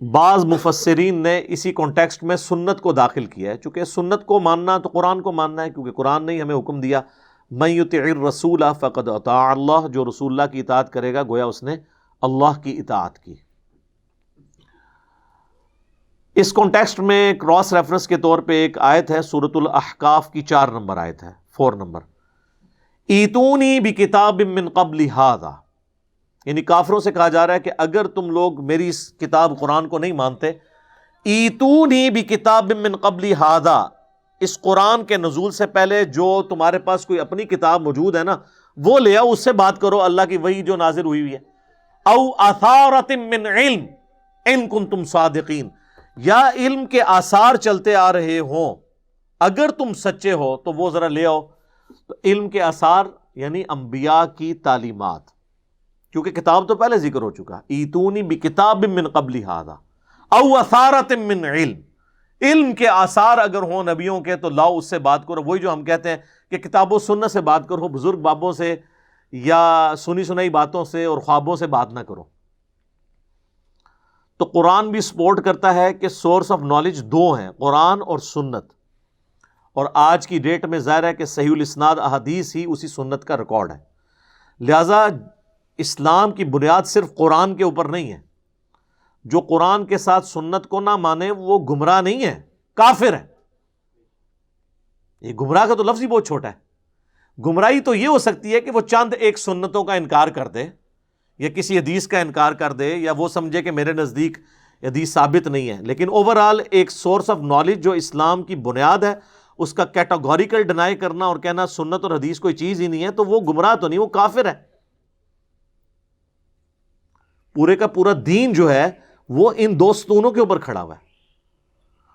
بعض مفسرین نے اسی کانٹیکسٹ میں سنت کو داخل کیا ہے، چونکہ سنت کو ماننا تو قرآن کو ماننا ہے، کیونکہ قرآن نے ہی ہمیں حکم دیا مَن یُطِعِ الرَّسُولَ فَقَدْ أَطَاعَ اللَّهَ، جو رسول اللہ کی اطاعت کرے گا گویا اس نے اللہ کی اطاعت کی. اس کانٹیکسٹ میں کراس ریفرنس کے طور پہ ایک آیت ہے، سورۃ الاحقاف کی 4 نمبر آیت ہے، 4 نمبر. ایتونی بکتاب من قبل ھذا، یعنی کافروں سے کہا جا رہا ہے کہ اگر تم لوگ میری اس کتاب قرآن کو نہیں مانتے، ایتونی بکتاب من قبل ھذا، اس قرآن کے نزول سے پہلے جو تمہارے پاس کوئی اپنی کتاب موجود ہے نا وہ لے آؤ، اس سے بات کرو اللہ کی وحی جو نازل ہوئی ہے. او اثارۃ من علم ان کنتم صادقین، یا علم کے آثار چلتے آ رہے ہوں اگر تم سچے ہو تو وہ ذرا لے آؤ. تو علم کے آثار یعنی انبیاء کی تعلیمات، کیونکہ کتاب تو پہلے ذکر ہو چکا. ایتونی بکتاب من قبل ھذا او اثارۃ من علم، علم کے آثار اگر ہوں نبیوں کے تو لاؤ اس سے بات کرو. وہی جو ہم کہتے ہیں کہ کتاب و سنت سے بات کرو, بزرگ بابوں سے یا سنی سنائی باتوں سے اور خوابوں سے بات نہ کرو. تو قرآن بھی سپورٹ کرتا ہے کہ سورس آف نالج دو ہیں, قرآن اور سنت, اور آج کی ڈیٹ میں ظاہر ہے کہ صحیح الاسناد احادیث ہی اسی سنت کا ریکارڈ ہے. لہذا اسلام کی بنیاد صرف قرآن کے اوپر نہیں ہے. جو قرآن کے ساتھ سنت کو نہ مانے وہ گمراہ نہیں ہے, کافر ہے. یہ گمراہ کا تو لفظ ہی بہت چھوٹا ہے. گمراہی تو یہ ہو سکتی ہے کہ وہ چند ایک سنتوں کا انکار کر دے یا کسی حدیث کا انکار کر دے یا وہ سمجھے کہ میرے نزدیک حدیث ثابت نہیں ہے, لیکن اوورآل ایک سورس آف نالج جو اسلام کی بنیاد ہے اس کا کیٹاگوریکل ڈینائی کرنا اور کہنا سنت اور حدیث کوئی چیز ہی نہیں ہے, تو وہ گمراہ تو نہیں, وہ کافر ہے. پورے کا پورا دین جو ہے وہ ان دو ستونوں کے اوپر کھڑا ہوا ہے.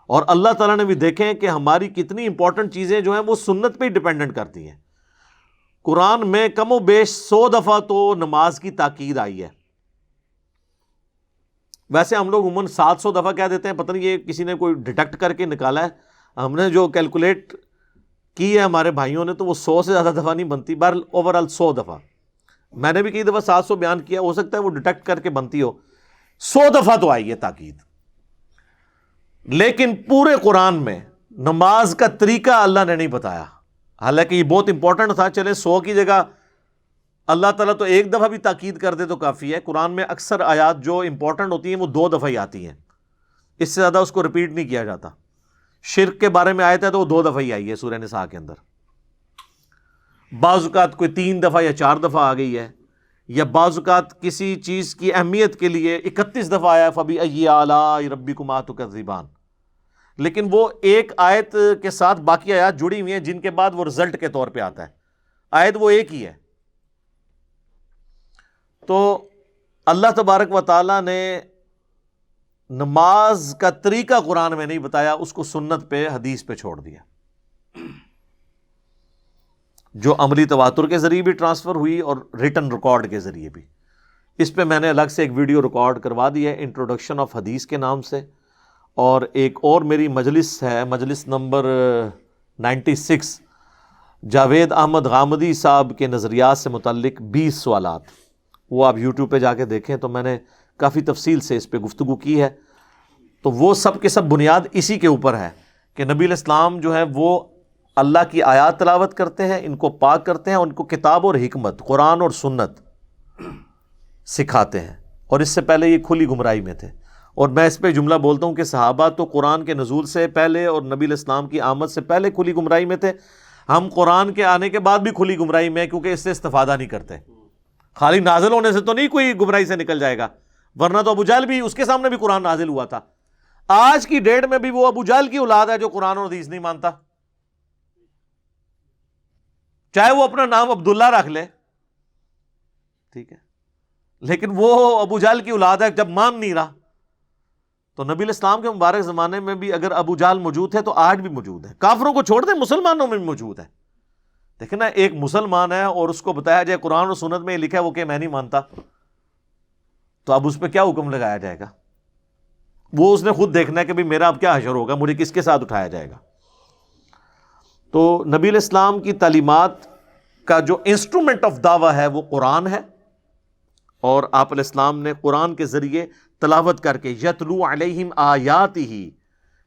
اور اللہ تعالیٰ نے بھی دیکھیں کہ ہماری کتنی امپورٹنٹ چیزیں جو ہیں وہ سنت پہ ہی ڈیپینڈنٹ کرتی ہیں. قرآن میں کم و بیش 100 دفعہ تو نماز کی تاکید آئی ہے. ویسے ہم لوگ عموماً 700 دفعہ کہہ دیتے ہیں, پتہ نہیں یہ کسی نے کوئی ڈیٹیکٹ کر کے نکالا ہے. ہم نے جو کیلکولیٹ کی ہے ہمارے بھائیوں نے تو وہ 100 سے زیادہ دفعہ نہیں بنتی. بہرحال اوورآل 100 دفعہ. میں نے بھی کئی دفعہ 700 بیان کیا, ہو سکتا ہے وہ ڈیٹیکٹ کر کے بنتی ہو. 100 دفعہ تو آئی ہے تاکید. لیکن پورے قرآن میں نماز کا طریقہ اللہ نے نہیں بتایا, حالانکہ یہ بہت امپورٹنٹ تھا. چلے 100 کی جگہ اللہ تعالیٰ تو ایک دفعہ بھی تاکید کر دے تو کافی ہے. قرآن میں اکثر آیات جو امپورٹنٹ ہوتی ہیں وہ 2 دفعہ ہی آتی ہیں, اس سے زیادہ اس کو ریپیٹ نہیں کیا جاتا. شرک کے بارے میں آیت ہے تو وہ 2 دفعہ ہی آئی ہے سورہ نساء کے اندر. بعض اوقات کوئی 3 دفعہ یا 4 دفعہ آ گئی ہے, یا بعض اوقات کسی چیز کی اہمیت کے لیے 31 دفعہ آیا فَبِأَيِّ آلَاءِ رَبِّكُمَا تُكَذِّبَانِ. لیکن وہ ایک آیت کے ساتھ باقی آیات جڑی ہوئی ہیں جن کے بعد وہ رزلٹ کے طور پہ آتا ہے. آیت وہ ایک ہی ہے. تو اللہ تبارک و تعالیٰ نے نماز کا طریقہ قرآن میں نہیں بتایا, اس کو سنت پہ حدیث پہ چھوڑ دیا, جو عملی تواتر کے ذریعے بھی ٹرانسفر ہوئی اور ریٹن ریکارڈ کے ذریعے بھی. اس پہ میں نے الگ سے ایک ویڈیو ریکارڈ کروا دی ہے انٹروڈکشن آف حدیث کے نام سے, اور ایک اور میری مجلس ہے, مجلس نمبر 96, جاوید احمد غامدی صاحب کے نظریات سے متعلق 20 سوالات. وہ آپ یوٹیوب پہ جا کے دیکھیں تو میں نے کافی تفصیل سے اس پہ گفتگو کی ہے. تو وہ سب کے سب بنیاد اسی کے اوپر ہے کہ نبی علیہ السلام جو ہے وہ اللہ کی آیات تلاوت کرتے ہیں, ان کو پاک کرتے ہیں, ان کو کتاب اور حکمت قرآن اور سنت سکھاتے ہیں. اور اس سے پہلے یہ کھلی گمراہی میں تھے. اور میں اس پہ جملہ بولتا ہوں کہ صحابہ تو قرآن کے نزول سے پہلے اور نبی علیہ السلام کی آمد سے پہلے کھلی گمراہی میں تھے. ہم قرآن کے آنے کے بعد بھی کھلی گمراہی میں ہیں, کیونکہ اس سے استفادہ نہیں کرتے. خالی نازل ہونے سے تو نہیں کوئی گمراہی سے نکل جائے گا, ورنہ تو ابو جہل بھی, اس کے سامنے بھی قرآن نازل ہوا تھا. آج کی ڈیٹ میں بھی وہ ابو جہل کی اولاد ہے جو قرآن اور حدیث نہیں مانتا, چاہے وہ اپنا نام عبداللہ رکھ لے, ٹھیک ہے, لیکن وہ ابو جہل کی اولاد ہے. جب مان نہیں رہا تو نبی علیہ السلام کے مبارک زمانے میں بھی اگر ابو جہل موجود ہے تو آج بھی موجود ہے. کافروں کو چھوڑ دیں, مسلمانوں میں بھی موجود ہے. دیکھیں نا, ایک مسلمان ہے اور اس کو بتایا جائے قرآن اور سنت میں یہ لکھا ہے وہ کہ میں نہیں مانتا, تو اب اس پہ کیا حکم لگایا جائے گا؟ وہ اس نے خود دیکھنا ہے کہ بھی میرا اب کیا حشر ہوگا, مجھے کس کے ساتھ اٹھایا جائے گا. تو نبی علیہ السلام کی تعلیمات کا جو انسٹرومنٹ آف دعویٰ ہے وہ قرآن ہے, اور آپ علیہ السلام نے قرآن کے ذریعے تلاوت کر کے یتلو علیہم آیاتہ,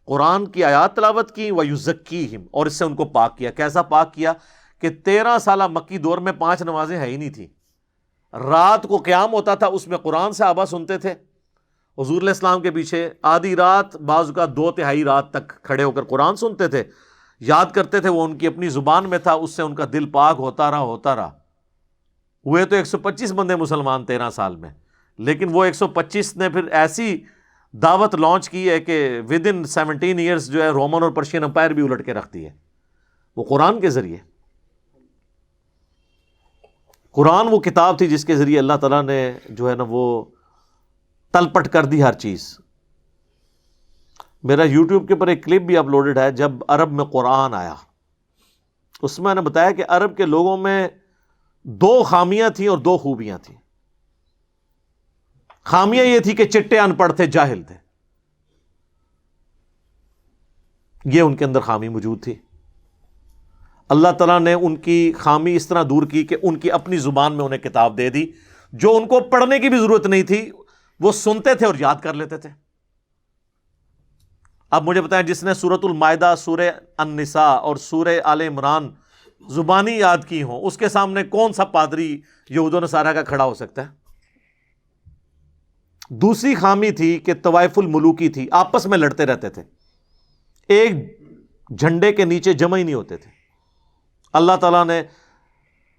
قرآن کی آیات تلاوت کی, ویزکیہم, اور اس سے ان کو پاک کیا. کیسا پاک کیا کہ 13 سالہ مکی دور میں 5 نمازیں ہے ہی نہیں تھی. رات کو قیام ہوتا تھا, اس میں قرآن صحابہ سنتے تھے حضور علیہ السلام کے پیچھے. آدھی رات, بعض کا 2/3 رات تک کھڑے ہو کر قرآن سنتے تھے, یاد کرتے تھے. وہ ان کی اپنی زبان میں تھا, اس سے ان کا دل پاک ہوتا رہا. ہوئے تو 125 بندے مسلمان 13 سال میں, لیکن وہ 125 نے پھر ایسی دعوت لانچ کی ہے کہ ود ان 17 ایئرس جو ہے رومن اور پرشین امپائر بھی الٹ کے رکھتی ہے, وہ قرآن کے ذریعے. قرآن وہ کتاب تھی جس کے ذریعے اللہ تعالیٰ نے جو ہے نا وہ تلپٹ کر دی ہر چیز. میرا یوٹیوب کے اوپر ایک کلپ بھی اپلوڈڈ ہے, جب عرب میں قرآن آیا, اس میں نے بتایا کہ عرب کے لوگوں میں 2 خامیاں تھیں اور 2 خوبیاں تھیں. خامیاں یہ تھی کہ چٹے ان پڑھ تھے, جاہل تھے. یہ ان کے اندر خامی موجود تھی. اللہ تعالیٰ نے ان کی خامی اس طرح دور کی کہ ان کی اپنی زبان میں انہیں کتاب دے دی جو ان کو پڑھنے کی بھی ضرورت نہیں تھی، وہ سنتے تھے اور یاد کر لیتے تھے. اب مجھے بتائیں، جس نے سورۃ المائدہ، سورہ النساء اور سورہ آل عمران زبانی یاد کی ہوں، اس کے سامنے کون سا پادری یہود و نصارہ کا کھڑا ہو سکتا ہے؟ دوسری خامی تھی کہ طوائف الملوکی تھی، آپس میں لڑتے رہتے تھے، ایک جھنڈے کے نیچے جمع ہی نہیں ہوتے تھے. اللہ تعالیٰ نے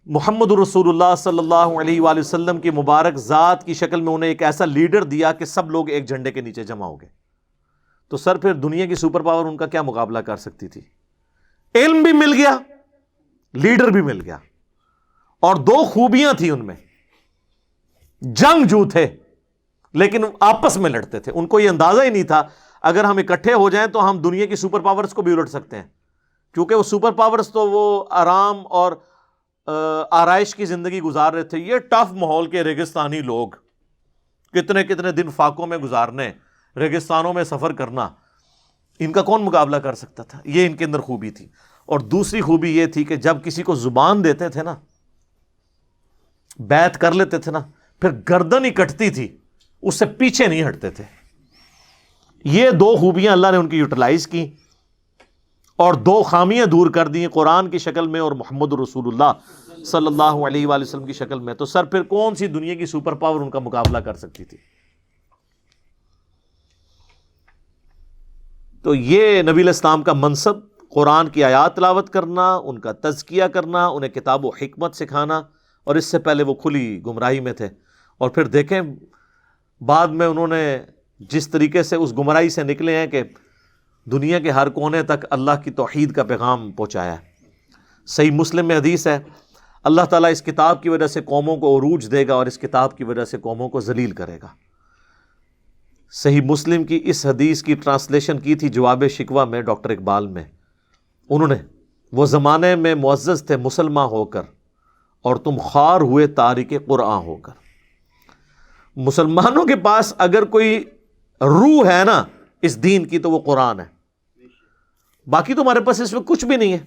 محمد رسول اللہ صلی اللہ علیہ وآلہ وسلم کی مبارک ذات کی شکل میں انہیں ایک ایسا لیڈر دیا کہ سب لوگ ایک جھنڈے کے نیچے جمع ہو گئے. تو سر پھر دنیا کی سپر پاور ان کا کیا مقابلہ کر سکتی تھی؟ علم بھی مل گیا، لیڈر بھی مل گیا، اور دو خوبیاں تھیں ان میں، جنگجو تھے لیکن آپس میں لڑتے تھے. ان کو یہ اندازہ ہی نہیں تھا اگر ہم اکٹھے ہو جائیں تو ہم دنیا کی سپر پاورز کو بھی الٹ سکتے ہیں، کیونکہ وہ سپر پاورز تو وہ آرام اور آرائش کی زندگی گزار رہے تھے. یہ ٹف ماحول کے ریگستانی لوگ کتنے کتنے دن فاقوں میں گزارنے، ریگستانوں میں سفر کرنا، ان کا کون مقابلہ کر سکتا تھا؟ یہ ان کے اندر خوبی تھی. اور دوسری خوبی یہ تھی کہ جب کسی کو زبان دیتے تھے نا، بیعت کر لیتے تھے نا، پھر گردن ہی کٹتی تھی، اس سے پیچھے نہیں ہٹتے تھے. یہ دو خوبیاں اللہ نے ان کی یوٹیلائز کی اور دو خامیاں دور کر دی قرآن کی شکل میں اور محمد رسول اللہ صلی اللہ علیہ وآلہ وسلم کی شکل میں. تو سر پھر کون سی دنیا کی سپر پاور ان کا مقابلہ کر سکتی تھی؟ تو یہ نبی علیہ السلام کا منصب، قرآن کی آیات تلاوت کرنا، ان کا تزکیہ کرنا، انہیں کتاب و حکمت سکھانا، اور اس سے پہلے وہ کھلی گمراہی میں تھے. اور پھر دیکھیں بعد میں انہوں نے جس طریقے سے اس گمراہی سے نکلے ہیں کہ دنیا کے ہر کونے تک اللہ کی توحید کا پیغام پہنچایا ہے. صحیح مسلم میں حدیث ہے، اللہ تعالیٰ اس کتاب کی وجہ سے قوموں کو عروج دے گا اور اس کتاب کی وجہ سے قوموں کو ذلیل کرے گا. صحیح مسلم کی اس حدیث کی ٹرانسلیشن کی تھی جواب شکوہ میں ڈاکٹر اقبال میں. انہوں نے، وہ زمانے میں معزز تھے مسلمان ہو کر اور تم خوار ہوئے تارک قرآن ہو کر. مسلمانوں کے پاس اگر کوئی روح ہے نا اس دین کی تو وہ قرآن ہے، باقی تو ہمارے پاس اس میں کچھ بھی نہیں ہے.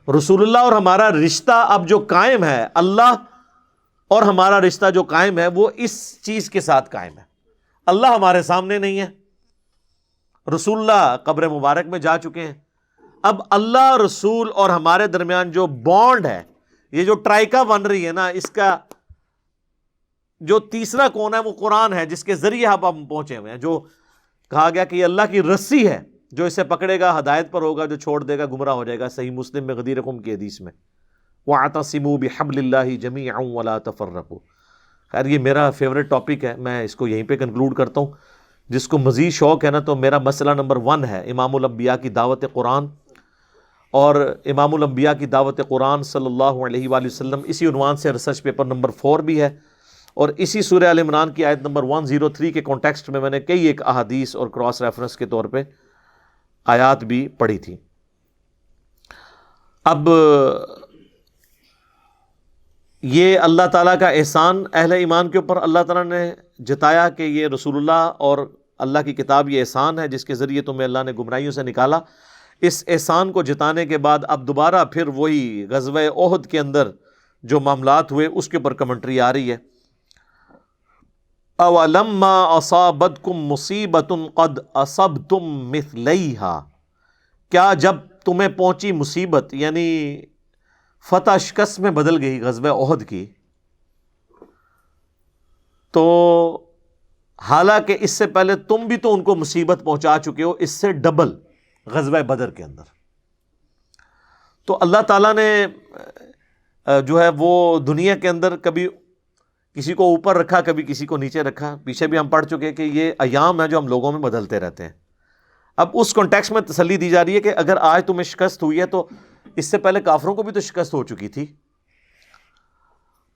رسول اللہ اور ہمارا رشتہ اب جو قائم ہے، اللہ اور ہمارا رشتہ جو قائم ہے وہ اس چیز کے ساتھ قائم ہے. اللہ ہمارے سامنے نہیں ہے، رسول اللہ قبر مبارک میں جا چکے ہیں. اب اللہ، رسول اور ہمارے درمیان جو بانڈ ہے، یہ جو ٹرائکا بن رہی ہے نا، اس کا جو تیسرا کون ہے وہ قرآن ہے، جس کے ذریعے اب ہم پہنچے ہوئے ہیں. جو کہا گیا کہ یہ اللہ کی رسی ہے، جو اسے پکڑے گا ہدایت پر ہوگا، جو چھوڑ دے گا گمراہ ہو جائے گا. صحیح مسلم میں غدیر قوم کی حدیث میں وَاعْتَصِمُوا بِحَبْلِ اللَّهِ جَمِيعًا وَلَا تَفَرَّقُوا. خیر یہ میرا فیوریٹ ٹاپک ہے، میں اس کو یہیں پہ کنکلوڈ کرتا ہوں. جس کو مزید شوق ہے نا تو میرا مسئلہ نمبر 1 ہے امام الانبیاء کی دعوت قرآن، اور امام الانبیاء کی دعوت قرآن صلی اللہ علیہ وآلہ وسلم اسی عنوان سے ریسرچ پیپر نمبر 4 بھی ہے. اور اسی سورہ آل عمران کی آیت نمبر 103 کے کانٹیکسٹ میں میں نے کئی ایک احادیث اور کراس ریفرنس کے طور پہ آیات بھی پڑھی تھی. اب یہ اللہ تعالیٰ کا احسان اہل ایمان کے اوپر اللہ تعالیٰ نے جتایا کہ یہ رسول اللہ اور اللہ کی کتاب یہ احسان ہے جس کے ذریعے تمہیں اللہ نے گمراہیوں سے نکالا. اس احسان کو جتانے کے بعد اب دوبارہ پھر وہی غزوہ احد کے اندر جو معاملات ہوئے اس کے اوپر کمنٹری آ رہی ہے. اولما اصابتکم مصیبۃ قد اصبتم مثلیہا، کیا جب تمہیں پہنچی مصیبت یعنی فتح شکست میں بدل گئی غزوہ احد کی، تو حالانکہ اس سے پہلے تم بھی تو ان کو مصیبت پہنچا چکے ہو، اس سے ڈبل غزوہ بدر کے اندر. تو اللہ تعالیٰ نے جو ہے وہ دنیا کے اندر کبھی کسی کو اوپر رکھا، کبھی کسی کو نیچے رکھا. پیچھے بھی ہم پڑھ چکے کہ یہ ایام ہیں جو ہم لوگوں میں بدلتے رہتے ہیں. اب اس کانٹیکسٹ میں تسلی دی جا رہی ہے کہ اگر آج تمہیں شکست ہوئی ہے تو اس سے پہلے کافروں کو بھی تو شکست ہو چکی تھی.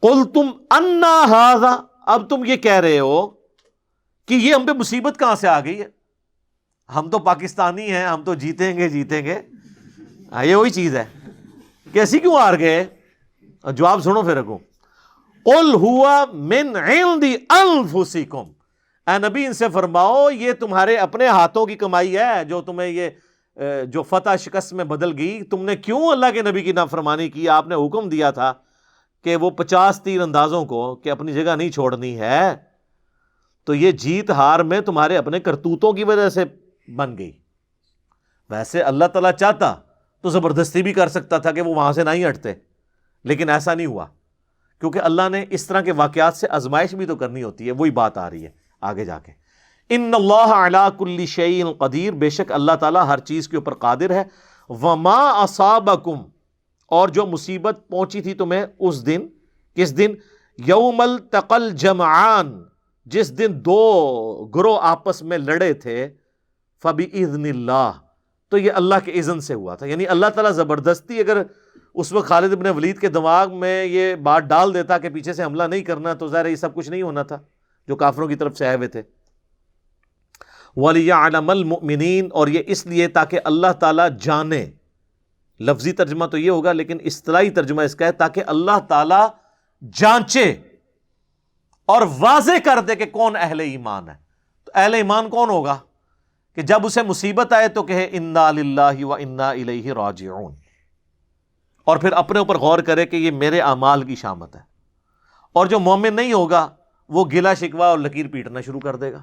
قُلْتُمْ أَنَّا هَذَا، اب تم یہ کہہ رہے ہو کہ یہ ہم پہ مصیبت کہاں سے آ گئی ہے، ہم تو پاکستانی ہیں، ہم تو جیتیں گے. یہ وہی چیز ہے کہ ایسی کیوں ہار گئے. جواب سنو پھر رکھو. قُلْ هُوَ مِنْ عِنْدِ أَنفُسِكُمْ، اے نبی ان سے فرماؤ یہ تمہارے اپنے ہاتھوں کی کمائی ہے جو تمہیں یہ جو فتح شکست میں بدل گئی، تم نے کیوں اللہ کے نبی کی نافرمانی کی؟ آپ نے حکم دیا تھا کہ وہ 50 تیر اندازوں کو کہ اپنی جگہ نہیں چھوڑنی ہے، تو یہ جیت ہار میں تمہارے اپنے کرتوتوں کی وجہ سے بن گئی۔ ویسے اللہ تعالیٰ چاہتا تو زبردستی بھی کر سکتا تھا کہ وہ وہاں سے نہیں ہٹتے، لیکن ایسا نہیں ہوا، کیونکہ اللہ نے اس طرح کے واقعات سے آزمائش بھی تو کرنی ہوتی ہے۔ وہی بات آ رہی ہے آگے جا کے، ان اللہ علی کل شیء قدیر، بے شک اللہ تعالیٰ ہر چیز کے اوپر قادر ہے۔ وما اصابکم، اور جو مصیبت پہنچی تھی تمہیں اس دن، کس دن؟ یوم التقى الجمعان، جس دن دو گروہ آپس میں لڑے تھے، فبإذن اللہ، تو یہ اللہ کے اذن سے ہوا تھا۔ یعنی اللہ تعالیٰ زبردستی اگر اس وقت خالد بن ولید کے دماغ میں یہ بات ڈال دیتا کہ پیچھے سے حملہ نہیں کرنا، تو ظاہر یہ سب کچھ نہیں ہونا تھا جو کافروں کی طرف سے آئے ہوئے تھے۔ وَلِيَعْلَمَ الْمُؤْمِنِينَ، اور یہ اس لیے تاکہ اللہ تعالیٰ جانے، لفظی ترجمہ تو یہ ہوگا لیکن اصطلاحی ترجمہ اس کا ہے تاکہ اللہ تعالیٰ جانچے اور واضح کر دے کہ کون اہل ایمان ہے۔ تو اہل ایمان کون ہوگا کہ جب اسے مصیبت آئے تو کہے انا للہ و انا الیہ راجعون، اور پھر اپنے اوپر غور کرے کہ یہ میرے اعمال کی شامت ہے۔ اور جو مومن نہیں ہوگا وہ گلا شکوہ اور لکیر پیٹنا شروع کر دے گا،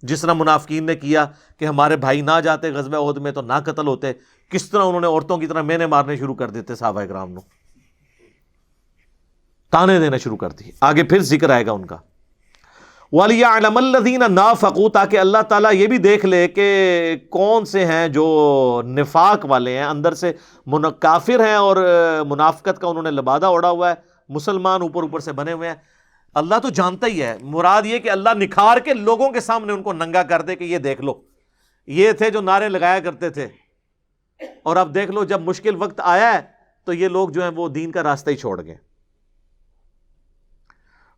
جس طرح منافقین نے کیا کہ ہمارے بھائی نہ جاتے غزوہ احد میں تو نہ قتل ہوتے، کس طرح انہوں نے عورتوں کی طرح مینے مارنے شروع کر دیتے، صحابہ کرام نے تانے دینا شروع کر دی۔ آگے پھر ذکر آئے گا ان کا، وَلِيَعْلَمَ الَّذِينَ نَافَقُوا، تاکہ اللہ تعالیٰ یہ بھی دیکھ لے کہ کون سے ہیں جو نفاق والے ہیں، اندر سے کافر ہیں اور منافقت کا انہوں نے لبادہ اوڑھا ہوا ہے، مسلمان اوپر اوپر سے بنے ہوئے ہیں۔ اللہ تو جانتا ہی ہے، مراد یہ کہ اللہ نکھار کے لوگوں کے سامنے ان کو ننگا کر دے کہ یہ دیکھ لو، یہ تھے جو نعرے لگایا کرتے تھے، اور اب دیکھ لو جب مشکل وقت آیا ہے تو یہ لوگ جو ہیں وہ دین کا راستہ ہی چھوڑ گئے۔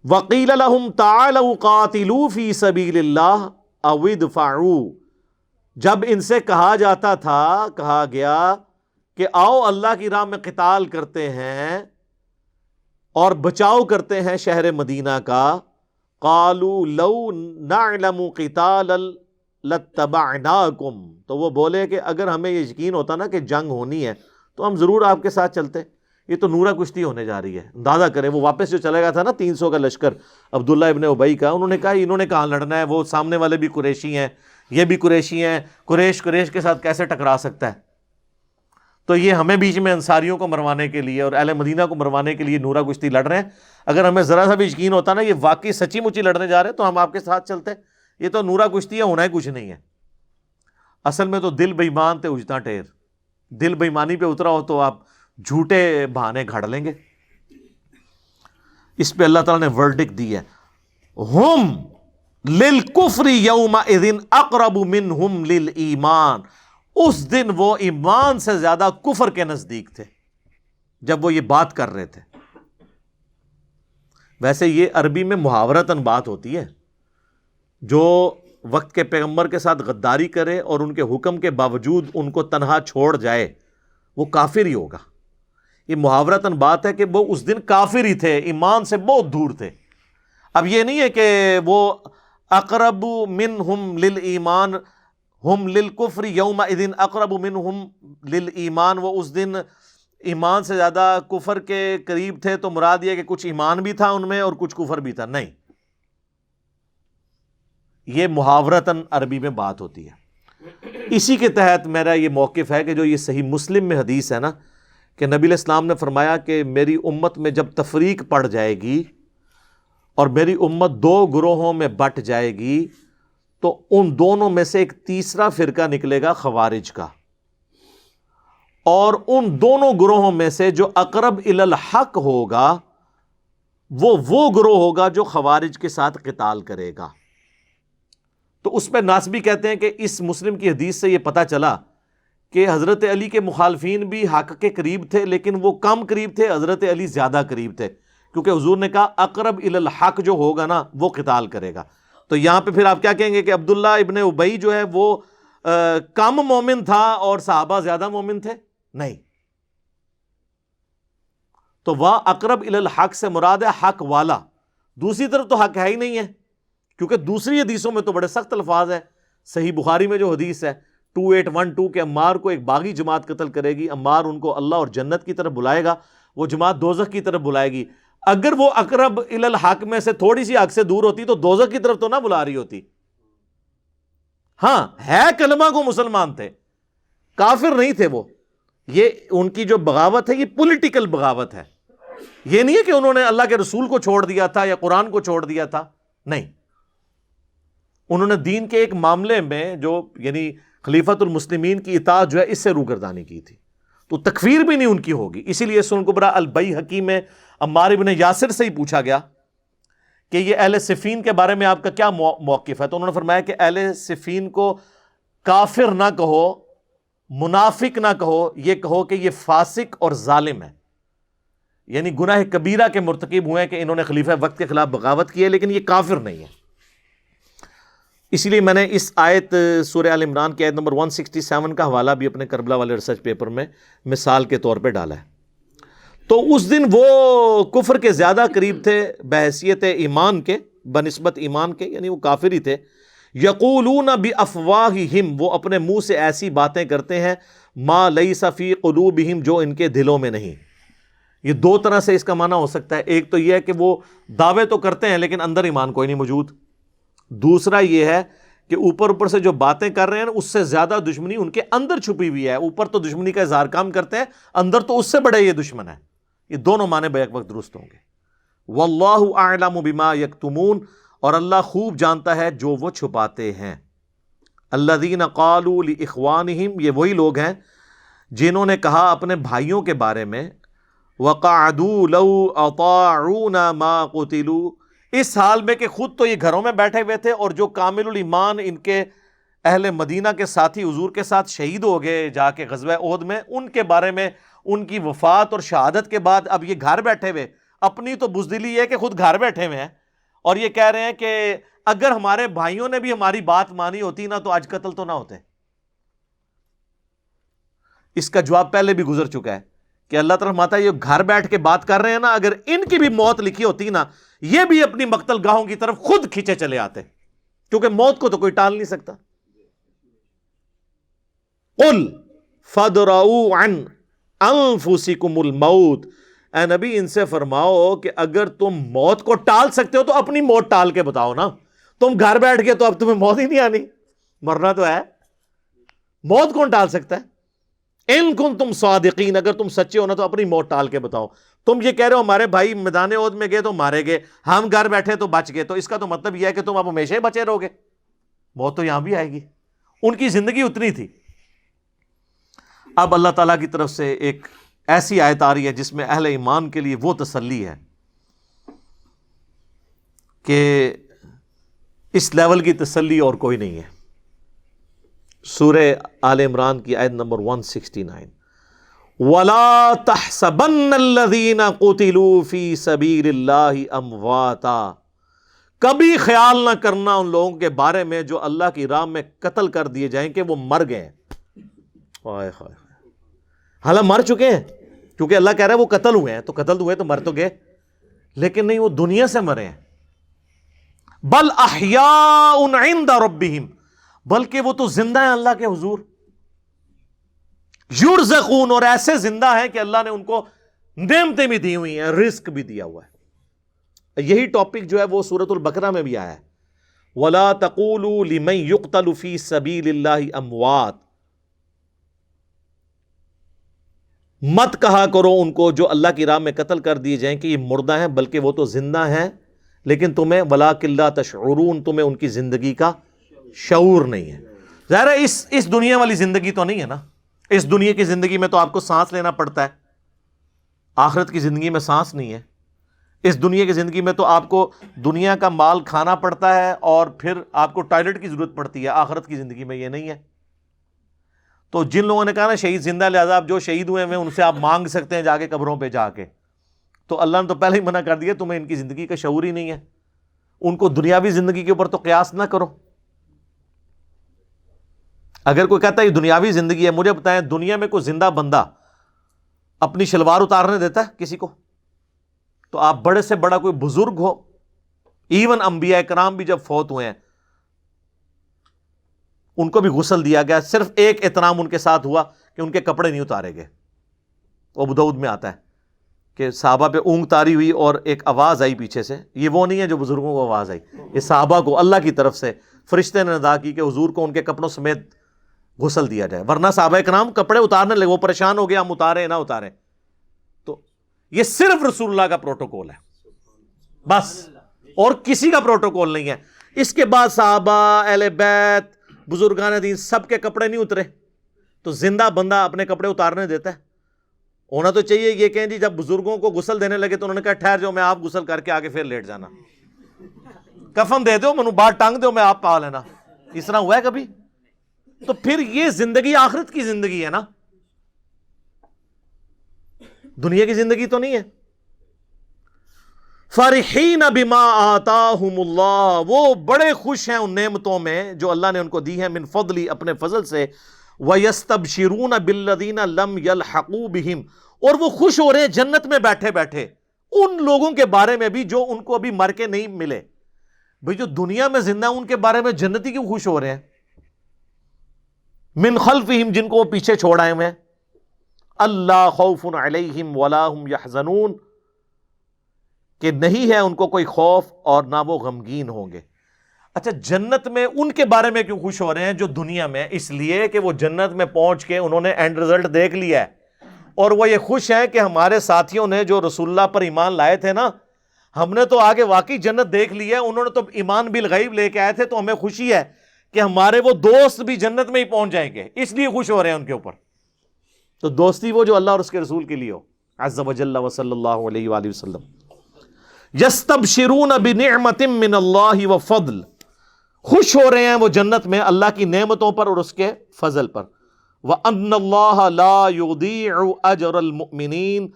وَقِيلَ لَهُمْ تَعَالَوْا قَاتِلُوا فِي سَبِيلِ اللَّهِ أَوِ ادْفَعُوا، جب ان سے کہا جاتا تھا، کہا گیا کہ آؤ اللہ کی راہ میں قتال کرتے ہیں اور بچاؤ کرتے ہیں شہر مدینہ کا، قَالُوا لَوْ نَعْلَمُ قِتَالًا لَاتَّبَعْنَاكُمْ، تو وہ بولے کہ اگر ہمیں یہ یقین ہوتا نا کہ جنگ ہونی ہے تو ہم ضرور آپ کے ساتھ چلتے۔ یہ تو نورہ کشتی ہونے جا رہی ہے، اندازہ کریں وہ واپس جو چلے گا تھا نا 300 کا لشکر عبداللہ ابن ابی کا، انہوں نے کہا انہوں نے کہاں لڑنا ہے، وہ سامنے والے بھی قریشی ہیں، یہ بھی قریشی ہیں، قریش کے ساتھ کیسے ٹکرا سکتا ہے؟ تو یہ ہمیں بیچ میں انصاریوں کو مروانے کے لیے اور اہل مدینہ کو مروانے کے لیے نورہ کشتی لڑ رہے ہیں، اگر ہمیں ذرا سا بھی یقین ہوتا نا یہ واقعی سچی مچی لڑنے جا رہے ہیں تو ہم آپ کے ساتھ چلتے۔ یہ تو نورہ کشتی ہے، ہونا ہی کچھ نہیں ہے۔ اصل میں تو دل بے ایمان تے اجتا ٹیر، دل بے ایمانی پہ اترا ہو تو آپ جھوٹے بہانے گھڑ لیں گے۔ اس پہ اللہ تعالیٰ نے ورڈکٹ دی ہے، ہم للکفر یومئذ اقرب منہم للایمان، اس دن وہ ایمان سے زیادہ کفر کے نزدیک تھے جب وہ یہ بات کر رہے تھے۔ ویسے یہ عربی میں محاورتاً بات ہوتی ہے، جو وقت کے پیغمبر کے ساتھ غداری کرے اور ان کے حکم کے باوجود ان کو تنہا چھوڑ جائے وہ کافر ہی ہوگا۔ یہ محاورتاً بات ہے کہ وہ اس دن کافر ہی تھے، ایمان سے بہت دور تھے۔ اب یہ نہیں ہے کہ وہ اقرب منہم للایمان ہم للکفر یومئذ اقرب منہم للایمان، وہ اس دن ایمان سے زیادہ کفر کے قریب تھے، تو مراد یہ کہ کچھ ایمان بھی تھا ان میں اور کچھ کفر بھی تھا، نہیں، یہ محاورتاً عربی میں بات ہوتی ہے۔ اسی کے تحت میرا یہ موقف ہے کہ جو یہ صحیح مسلم میں حدیث ہے نا کہ نبی علیہ السلام نے فرمایا کہ میری امت میں جب تفریق پڑ جائے گی اور میری امت 2 گروہوں میں بٹ جائے گی تو ان دونوں میں سے ایک تیسرا فرقہ نکلے گا خوارج کا، اور ان دونوں گروہوں میں سے جو اقرب الی الحق ہوگا وہ گروہ ہوگا جو خوارج کے ساتھ قتال کرے گا۔ تو اس پہ ناسبی کہتے ہیں کہ اس مسلم کی حدیث سے یہ پتہ چلا کہ حضرت علی کے مخالفین بھی حق کے قریب تھے، لیکن وہ کم قریب تھے، حضرت علی زیادہ قریب تھے، کیونکہ حضور نے کہا اقرب الی الحق جو ہوگا نا وہ قتال کرے گا۔ تو یہاں پہ پھر آپ کیا کہیں گے کہ عبداللہ ابن ابی جو ہے وہ کم مومن تھا اور صحابہ زیادہ مومن تھے؟ نہیں، تو وہ اقرب الی الحق سے مراد ہے حق والا، دوسری طرف تو حق ہے ہی نہیں ہے، کیونکہ دوسری حدیثوں میں تو بڑے سخت الفاظ ہیں، صحیح بخاری میں جو حدیث ہے 2812 کہ عمار کو ایک باغی جماعت قتل کرے گی، عمار ان کو اللہ اور جنت کی طرف بلائے گا، وہ جماعت دوزخ کی طرف بلائے گی. اگر وہ اقرب الی الحق میں سے تھوڑی سی حق سے دور ہوتی تو دوزخ کی طرف تو نہ بلا رہی ہوتی. ہاں ہے کلمہ کو مسلمان تھے، کافر نہیں تھے وہ. یہ ان کی جو بغاوت ہے یہ پولیٹیکل بغاوت ہے، یہ نہیں ہے کہ انہوں نے اللہ کے رسول کو چھوڑ دیا تھا یا قرآن کو چھوڑ دیا تھا، نہیں. انہوں نے دین کے ایک معاملے میں جو یعنی خلیفۃ المسلمین کی اطاعت جو ہے اس سے روگردانی کی تھی، تو تکفیر بھی نہیں ان کی ہوگی. اسی لیے سنن کبریٰ البیہقی میں عمار ابن یاسر سے ہی پوچھا گیا کہ یہ اہل صفین کے بارے میں آپ کا کیا موقف ہے، تو انہوں نے فرمایا کہ اہل صفین کو کافر نہ کہو، منافق نہ کہو، یہ کہو کہ یہ فاسق اور ظالم ہے. یعنی گناہ کبیرہ کے مرتکب ہوئے کہ انہوں نے خلیفہ وقت کے خلاف بغاوت کی ہے، لیکن یہ کافر نہیں ہے. اسی لیے میں نے اس آیت سورہ آل عمران کی آیت نمبر 167 کا حوالہ بھی اپنے کربلا والے ریسرچ پیپر میں مثال کے طور پہ ڈالا ہے. تو اس دن وہ کفر کے زیادہ قریب تھے بحیثیت ایمان کے، بنسبت ایمان کے، یعنی وہ کافر ہی تھے. یقولون بافواہہم، وہ اپنے منہ سے ایسی باتیں کرتے ہیں، ما لیس فی قلوبہم، جو ان کے دلوں میں نہیں. یہ دو طرح سے اس کا معنی ہو سکتا ہے. ایک تو یہ ہے کہ وہ دعوے تو کرتے ہیں لیکن اندر ایمان کوئی نہیں موجود. دوسرا یہ ہے کہ اوپر سے جو باتیں کر رہے ہیں اس سے زیادہ دشمنی ان کے اندر چھپی ہوئی ہے. اوپر تو دشمنی کا اظہار کام کرتے ہیں، اندر تو اس سے بڑے یہ دشمن ہے. یہ دونوں معنی بیک وقت درست ہوں گے. واللہ اعلم بما یکتمون، اور اللہ خوب جانتا ہے جو وہ چھپاتے ہیں. الذین قالوا لاخوانہم، یہ وہی لوگ ہیں جنہوں نے کہا اپنے بھائیوں کے بارے میں، وقعدوا لو اطاعونا ما قتلوا، اس حال میں کہ خود تو یہ گھروں میں بیٹھے ہوئے تھے اور جو کامل الایمان ان کے اہل مدینہ کے ساتھی حضور کے ساتھ شہید ہو گئے جا کے غزوہ احد میں، ان کے بارے میں ان کی وفات اور شہادت کے بعد اب یہ گھر بیٹھے ہوئے، اپنی تو بزدلی ہے کہ خود گھر بیٹھے ہوئے ہیں اور یہ کہہ رہے ہیں کہ اگر ہمارے بھائیوں نے بھی ہماری بات مانی ہوتی نا تو آج قتل تو نہ ہوتے. اس کا جواب پہلے بھی گزر چکا ہے کہ اللہ تعالیٰ فرماتا ہے یہ گھر بیٹھ کے بات کر رہے ہیں نا، اگر ان کی بھی موت لکھی ہوتی نا یہ بھی اپنی مقتل گاہوں کی طرف خود کھینچے چلے آتے، کیونکہ موت کو تو کوئی ٹال نہیں سکتا. قل فادرؤوا عن انفسکم الموت، اے نبی ان سے فرماؤ کہ اگر تم موت کو ٹال سکتے ہو تو اپنی موت ٹال کے بتاؤ نا. تم گھر بیٹھ کے تو اب تمہیں موت ہی نہیں آنی، مرنا تو ہے. موت کون ٹال سکتا ہے؟ ان کنتم صادقین، اگر تم سچے ہو نا تو اپنی موت ٹال کے بتاؤ. تم یہ کہہ رہے ہو ہمارے بھائی میدان احد میں گئے تو مارے گئے، ہم گھر بیٹھے تو بچ گئے، تو اس کا تو مطلب یہ ہے کہ تم اب ہمیشہ ہی بچے رہو گے. موت تو یہاں بھی آئے گی. ان کی زندگی اتنی تھی. اب اللہ تعالیٰ کی طرف سے ایک ایسی آیت آ رہی ہے جس میں اہل ایمان کے لیے وہ تسلی ہے کہ اس لیول کی تسلی اور کوئی نہیں ہے. سورہ آل عمران کی آیت نمبر 169، وَلَا تَحْسَبَنَّ الَّذِينَ قُتِلُوا فِي سَبِيلِ اللَّهِ أَمْوَاتًا، کبھی خیال نہ کرنا ان لوگوں کے بارے میں جو اللہ کی راہ میں قتل کر دیے جائیں کہ وہ مر گئے ہیں. حالانکہ مر چکے ہیں، کیونکہ اللہ کہہ رہا ہے وہ قتل ہوئے ہیں، تو قتل ہوئے تو مر تو گئے، لیکن نہیں، وہ دنیا سے مرے ہیں. بل احیاء عند ربہم، بلکہ وہ تو زندہ ہیں اللہ کے حضور. یرزقون، اور ایسے زندہ ہیں کہ اللہ نے ان کو نعمتیں بھی دی ہوئی ہیں، رزق بھی دیا ہوا ہے. یہی ٹاپک جو ہے وہ سورۃ البقرہ میں بھی آیا ہے، وَلَا تَقُولُوا لِمَن يُقْتَلُ فِي سَبِيلِ اللَّهِ أَمْوَاتٌ، مت کہا کرو ان کو جو اللہ کی راہ میں قتل کر دیے جائیں کہ یہ مردہ ہیں، بلکہ وہ تو زندہ ہیں، لیکن تمہیں وَلَٰكِن لَا تَشْعُرُونَ، تمہیں ان کی زندگی کا شعور نہیں ہے. ظاہر ہے اس دنیا والی زندگی تو نہیں ہے نا. اس دنیا کی زندگی میں تو آپ کو سانس لینا پڑتا ہے، آخرت کی زندگی میں سانس نہیں ہے. اس دنیا کی زندگی میں تو آپ کو دنیا کا مال کھانا پڑتا ہے اور پھر آپ کو ٹوائلٹ کی ضرورت پڑتی ہے. آخرت کی زندگی میں یہ نہیں ہے. تو جن لوگوں نے کہا نا شہید زندہ، لہذا آپ جو شہید ہوئے ہیں ان سے آپ مانگ سکتے ہیں جا کے قبروں پہ جا کے، تو اللہ نے تو پہلے ہی منع کر دیا، تمہیں ان کی زندگی کا شعور ہی نہیں ہے. ان کو دنیاوی زندگی کے اوپر تو قیاس نہ کرو. اگر کوئی کہتا ہے یہ دنیاوی زندگی ہے، مجھے بتائیں دنیا میں کوئی زندہ بندہ اپنی شلوار اتارنے دیتا ہے کسی کو؟ تو آپ بڑے سے بڑا کوئی بزرگ ہو، ایون انبیاء کرام بھی جب فوت ہوئے ہیں ان کو بھی غسل دیا گیا. صرف ایک احترام ان کے ساتھ ہوا کہ ان کے کپڑے نہیں اتارے گئے. ابو داؤد میں آتا ہے کہ صحابہ پہ اونگ تاری ہوئی اور ایک آواز آئی پیچھے سے. یہ وہ نہیں ہے جو بزرگوں کو آواز آئی, یہ صحابہ کو اللہ کی طرف سے فرشتے نے ندا کی کہ حضور کو ان کے کپڑوں سمیت غسل دیا جائے, ورنہ صحابہ کرام کپڑے اتارنے لگے, وہ پریشان ہو گیا ہم اتارے نہ اتارے. تو یہ صرف رسول اللہ کا پروٹوکول ہے بس, اور کسی کا پروٹوکول نہیں ہے. اس کے بعد صحابہ, اہل بیت, بزرگان دین سب کے کپڑے نہیں اترے, تو زندہ بندہ اپنے کپڑے اتارنے دیتا ہے؟ ہونا تو چاہیے یہ کہیں جی جب بزرگوں کو غسل دینے لگے تو انہوں نے کہا ٹھہر جاؤ, میں آپ غسل کر کے آگے پھر لیٹ جانا, کفن دے دو, منو بات ٹانگ دو, میں آپ پا لینا. اس طرح ہوا ہے کبھی؟ تو پھر یہ زندگی آخرت کی زندگی ہے نا, دنیا کی زندگی تو نہیں ہے. فرحین بما آتاہم اللہ, وہ بڑے خوش ہیں ان نعمتوں میں جو اللہ نے ان کو دی ہیں, من فضلی, اپنے فضل سے. وَيَسْتَبْشِرُونَ بِالَّذِينَ لَمْ يَلْحَقُوا بِهِمْ, اور وہ خوش ہو رہے ہیں جنت میں بیٹھے بیٹھے ان لوگوں کے بارے میں بھی جو ان کو ابھی مر کے نہیں ملے. بھئی جو دنیا میں زندہ ہیں ان کے بارے میں جنتی کیوں خوش ہو رہے ہیں؟ من خلفہم, جن کو وہ پیچھے چھوڑ آئے ہوئے ہیں. اللہ خوف علیہم ولا هم یحزنون, کہ نہیں ہے ان کو کوئی خوف اور نہ وہ غمگین ہوں گے. اچھا, جنت میں ان کے بارے میں کیوں خوش ہو رہے ہیں جو دنیا میں؟ اس لیے کہ وہ جنت میں پہنچ کے انہوں نے اینڈ رزلٹ دیکھ لیا ہے, اور وہ یہ خوش ہیں کہ ہمارے ساتھیوں نے جو رسول اللہ پر ایمان لائے تھے نا, ہم نے تو آگے واقعی جنت دیکھ لی ہے, انہوں نے تو ایمان بالغیب لے کے آئے تھے, تو ہمیں خوشی ہے کہ ہمارے وہ دوست بھی جنت میں ہی پہنچ جائیں گے, اس لیے خوش ہو رہے ہیں ان کے اوپر. تو دوستی وہ جو اللہ اور اس کے رسول کے لیے ہو, عز وجل وصلی اللہ علیہ وآلہ وسلم. یستبشرون بنعمت من اللہ وفضل, خوش ہو رہے ہیں وہ جنت میں اللہ کی نعمتوں پر اور اس کے فضل پر. وَأَنَّ اللَّهَ لَا يُضِيعُ أَجْرَ الْمُؤْمِنِينَ,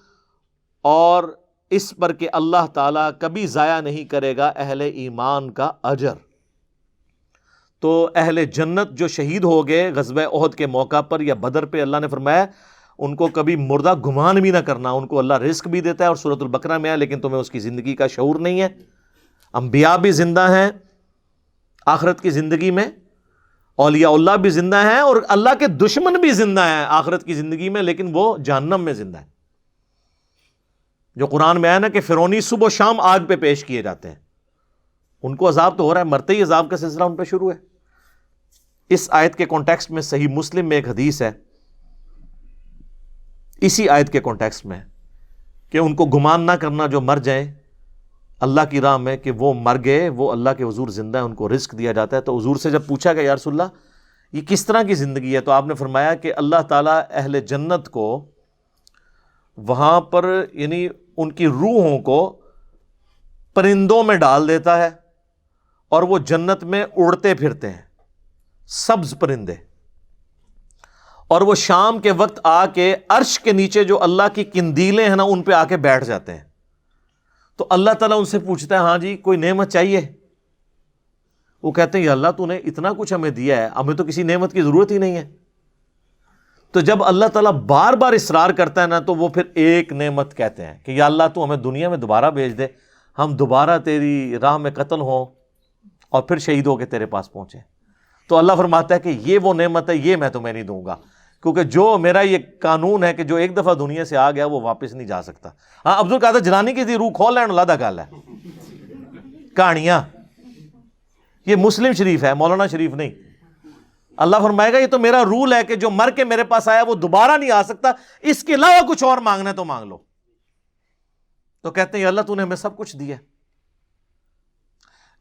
اور اس پر کہ اللہ تعالیٰ کبھی ضائع نہیں کرے گا اہل ایمان کا اجر. تو اہل جنت جو شہید ہو گئے غزوہ احد کے موقع پر یا بدر پہ, اللہ نے فرمایا ان کو کبھی مردہ گمان بھی نہ کرنا, ان کو اللہ رزق بھی دیتا ہے, اور سورۃ البقرہ میں ہے, لیکن تمہیں اس کی زندگی کا شعور نہیں ہے. انبیاء بھی زندہ ہیں آخرت کی زندگی میں, اولیاء اللہ بھی زندہ ہیں, اور اللہ کے دشمن بھی زندہ ہیں آخرت کی زندگی میں, لیکن وہ جہنم میں زندہ ہیں. جو قرآن میں آیا نا کہ فرعونی صبح و شام آگ پہ پیش کیے جاتے ہیں, ان کو عذاب تو ہو رہا ہے, مرتے ہی عذاب کا سلسلہ ان پہ شروع ہے. اس آیت کے کانٹیکسٹ میں صحیح مسلم میں ایک حدیث ہے, اسی آیت کے کانٹیکسٹ میں, کہ ان کو گمان نہ کرنا جو مر جائیں اللہ کی راہ میں کہ وہ مر گئے, وہ اللہ کے حضور زندہ ہیں, ان کو رزق دیا جاتا ہے. تو حضور سے جب پوچھا گیا یا رسول اللہ یہ کس طرح کی زندگی ہے, تو آپ نے فرمایا کہ اللہ تعالیٰ اہل جنت کو وہاں پر یعنی ان کی روحوں کو پرندوں میں ڈال دیتا ہے, اور وہ جنت میں اڑتے پھرتے ہیں, سبز پرندے, اور وہ شام کے وقت آ کے عرش کے نیچے جو اللہ کی قندیلیں ہیں نا ان پہ آ کے بیٹھ جاتے ہیں. تو اللہ تعالیٰ ان سے پوچھتا ہے ہاں جی کوئی نعمت چاہیے؟ وہ کہتے ہیں یا اللہ تو نے اتنا کچھ ہمیں دیا ہے, ہمیں تو کسی نعمت کی ضرورت ہی نہیں ہے. تو جب اللہ تعالیٰ بار بار اصرار کرتا ہے نا, تو وہ پھر ایک نعمت کہتے ہیں کہ یا اللہ تو ہمیں دنیا میں دوبارہ بھیج دے, ہم دوبارہ تیری راہ میں قتل ہوں اور پھر شہید ہو کے تیرے پاس پہنچے. تو اللہ فرماتا ہے کہ یہ وہ نعمت ہے, یہ میں تمہیں نہیں دوں گا, کیونکہ جو میرا یہ قانون ہے کہ جو ایک دفعہ دنیا سے آ گیا وہ واپس نہیں جا سکتا. ہاں عبد القادر جیلانی کی تھی روح کھول لین اللہ دا گل ہے, کہانیاں, یہ مسلم شریف ہے, مولانا شریف نہیں. اللہ فرمائے گا یہ تو میرا رول ہے کہ جو مر کے میرے پاس آیا وہ دوبارہ نہیں آ سکتا, اس کے علاوہ کچھ اور مانگنا ہے تو مانگ لو. تو کہتے ہیں یا اللہ تو نے ہمیں سب کچھ دیا.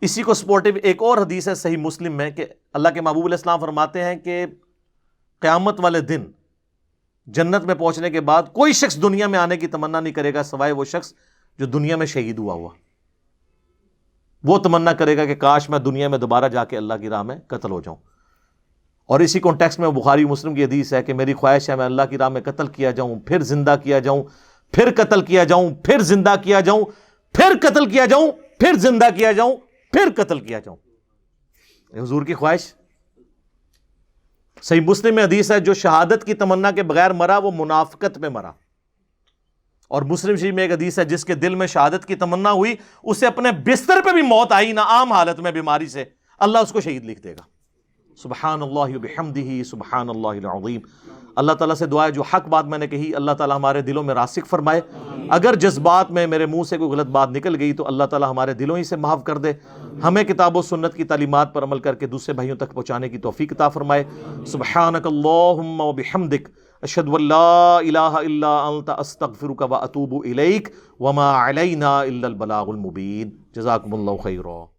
اسی کو سپورٹیو ایک اور حدیث ہے صحیح مسلم میں کہ اللہ کے محبوب علیہ السلام فرماتے ہیں کہ قیامت والے دن جنت میں پہنچنے کے بعد کوئی شخص دنیا میں آنے کی تمنا نہیں کرے گا سوائے وہ شخص جو دنیا میں شہید ہوا. وہ تمنا کرے گا کہ کاش میں دنیا میں دوبارہ جا کے اللہ کی راہ میں قتل ہو جاؤں. اور اسی کانٹیکسٹ میں بخاری مسلم کی حدیث ہے کہ میری خواہش ہے میں اللہ کی راہ میں قتل کیا جاؤں, پھر زندہ کیا جاؤں, پھر قتل کیا جاؤں, پھر زندہ کیا جاؤں, پھر قتل کیا جاؤں, پھر زندہ کیا جاؤں, پھر قتل کیا جاؤں. حضور کی خواہش. صحیح مسلم میں حدیث ہے جو شہادت کی تمنا کے بغیر مرا وہ منافقت میں مرا. اور مسلم شریف میں ایک حدیث ہے جس کے دل میں شہادت کی تمنا ہوئی, اسے اپنے بستر پہ بھی موت آئی نہ عام حالت میں بیماری سے, اللہ اس کو شہید لکھ دے گا. سبحان اللہ وبحمدہ سبحان اللہ العظیم۔ اللہ تعالیٰ سے دعا ہے جو حق بات میں نے کہی اللہ تعالیٰ ہمارے دلوں میں راسخ فرمائے، اگر جذبات میں میرے منہ سے کوئی غلط بات نکل گئی تو اللہ تعالیٰ ہمارے دلوں ہی سے معاف کر دے، ہمیں کتاب و سنت کی تعلیمات پر عمل کر کے دوسرے بھائیوں تک پہنچانے کی توفیق عطا فرمائے۔ سبحانک اللہم وبحمدک اشہد ان لا الہ الا انت استغفرک واتوب الیک وما علینا الا البلاغ المبین۔ جزاکم اللہ خیرا۔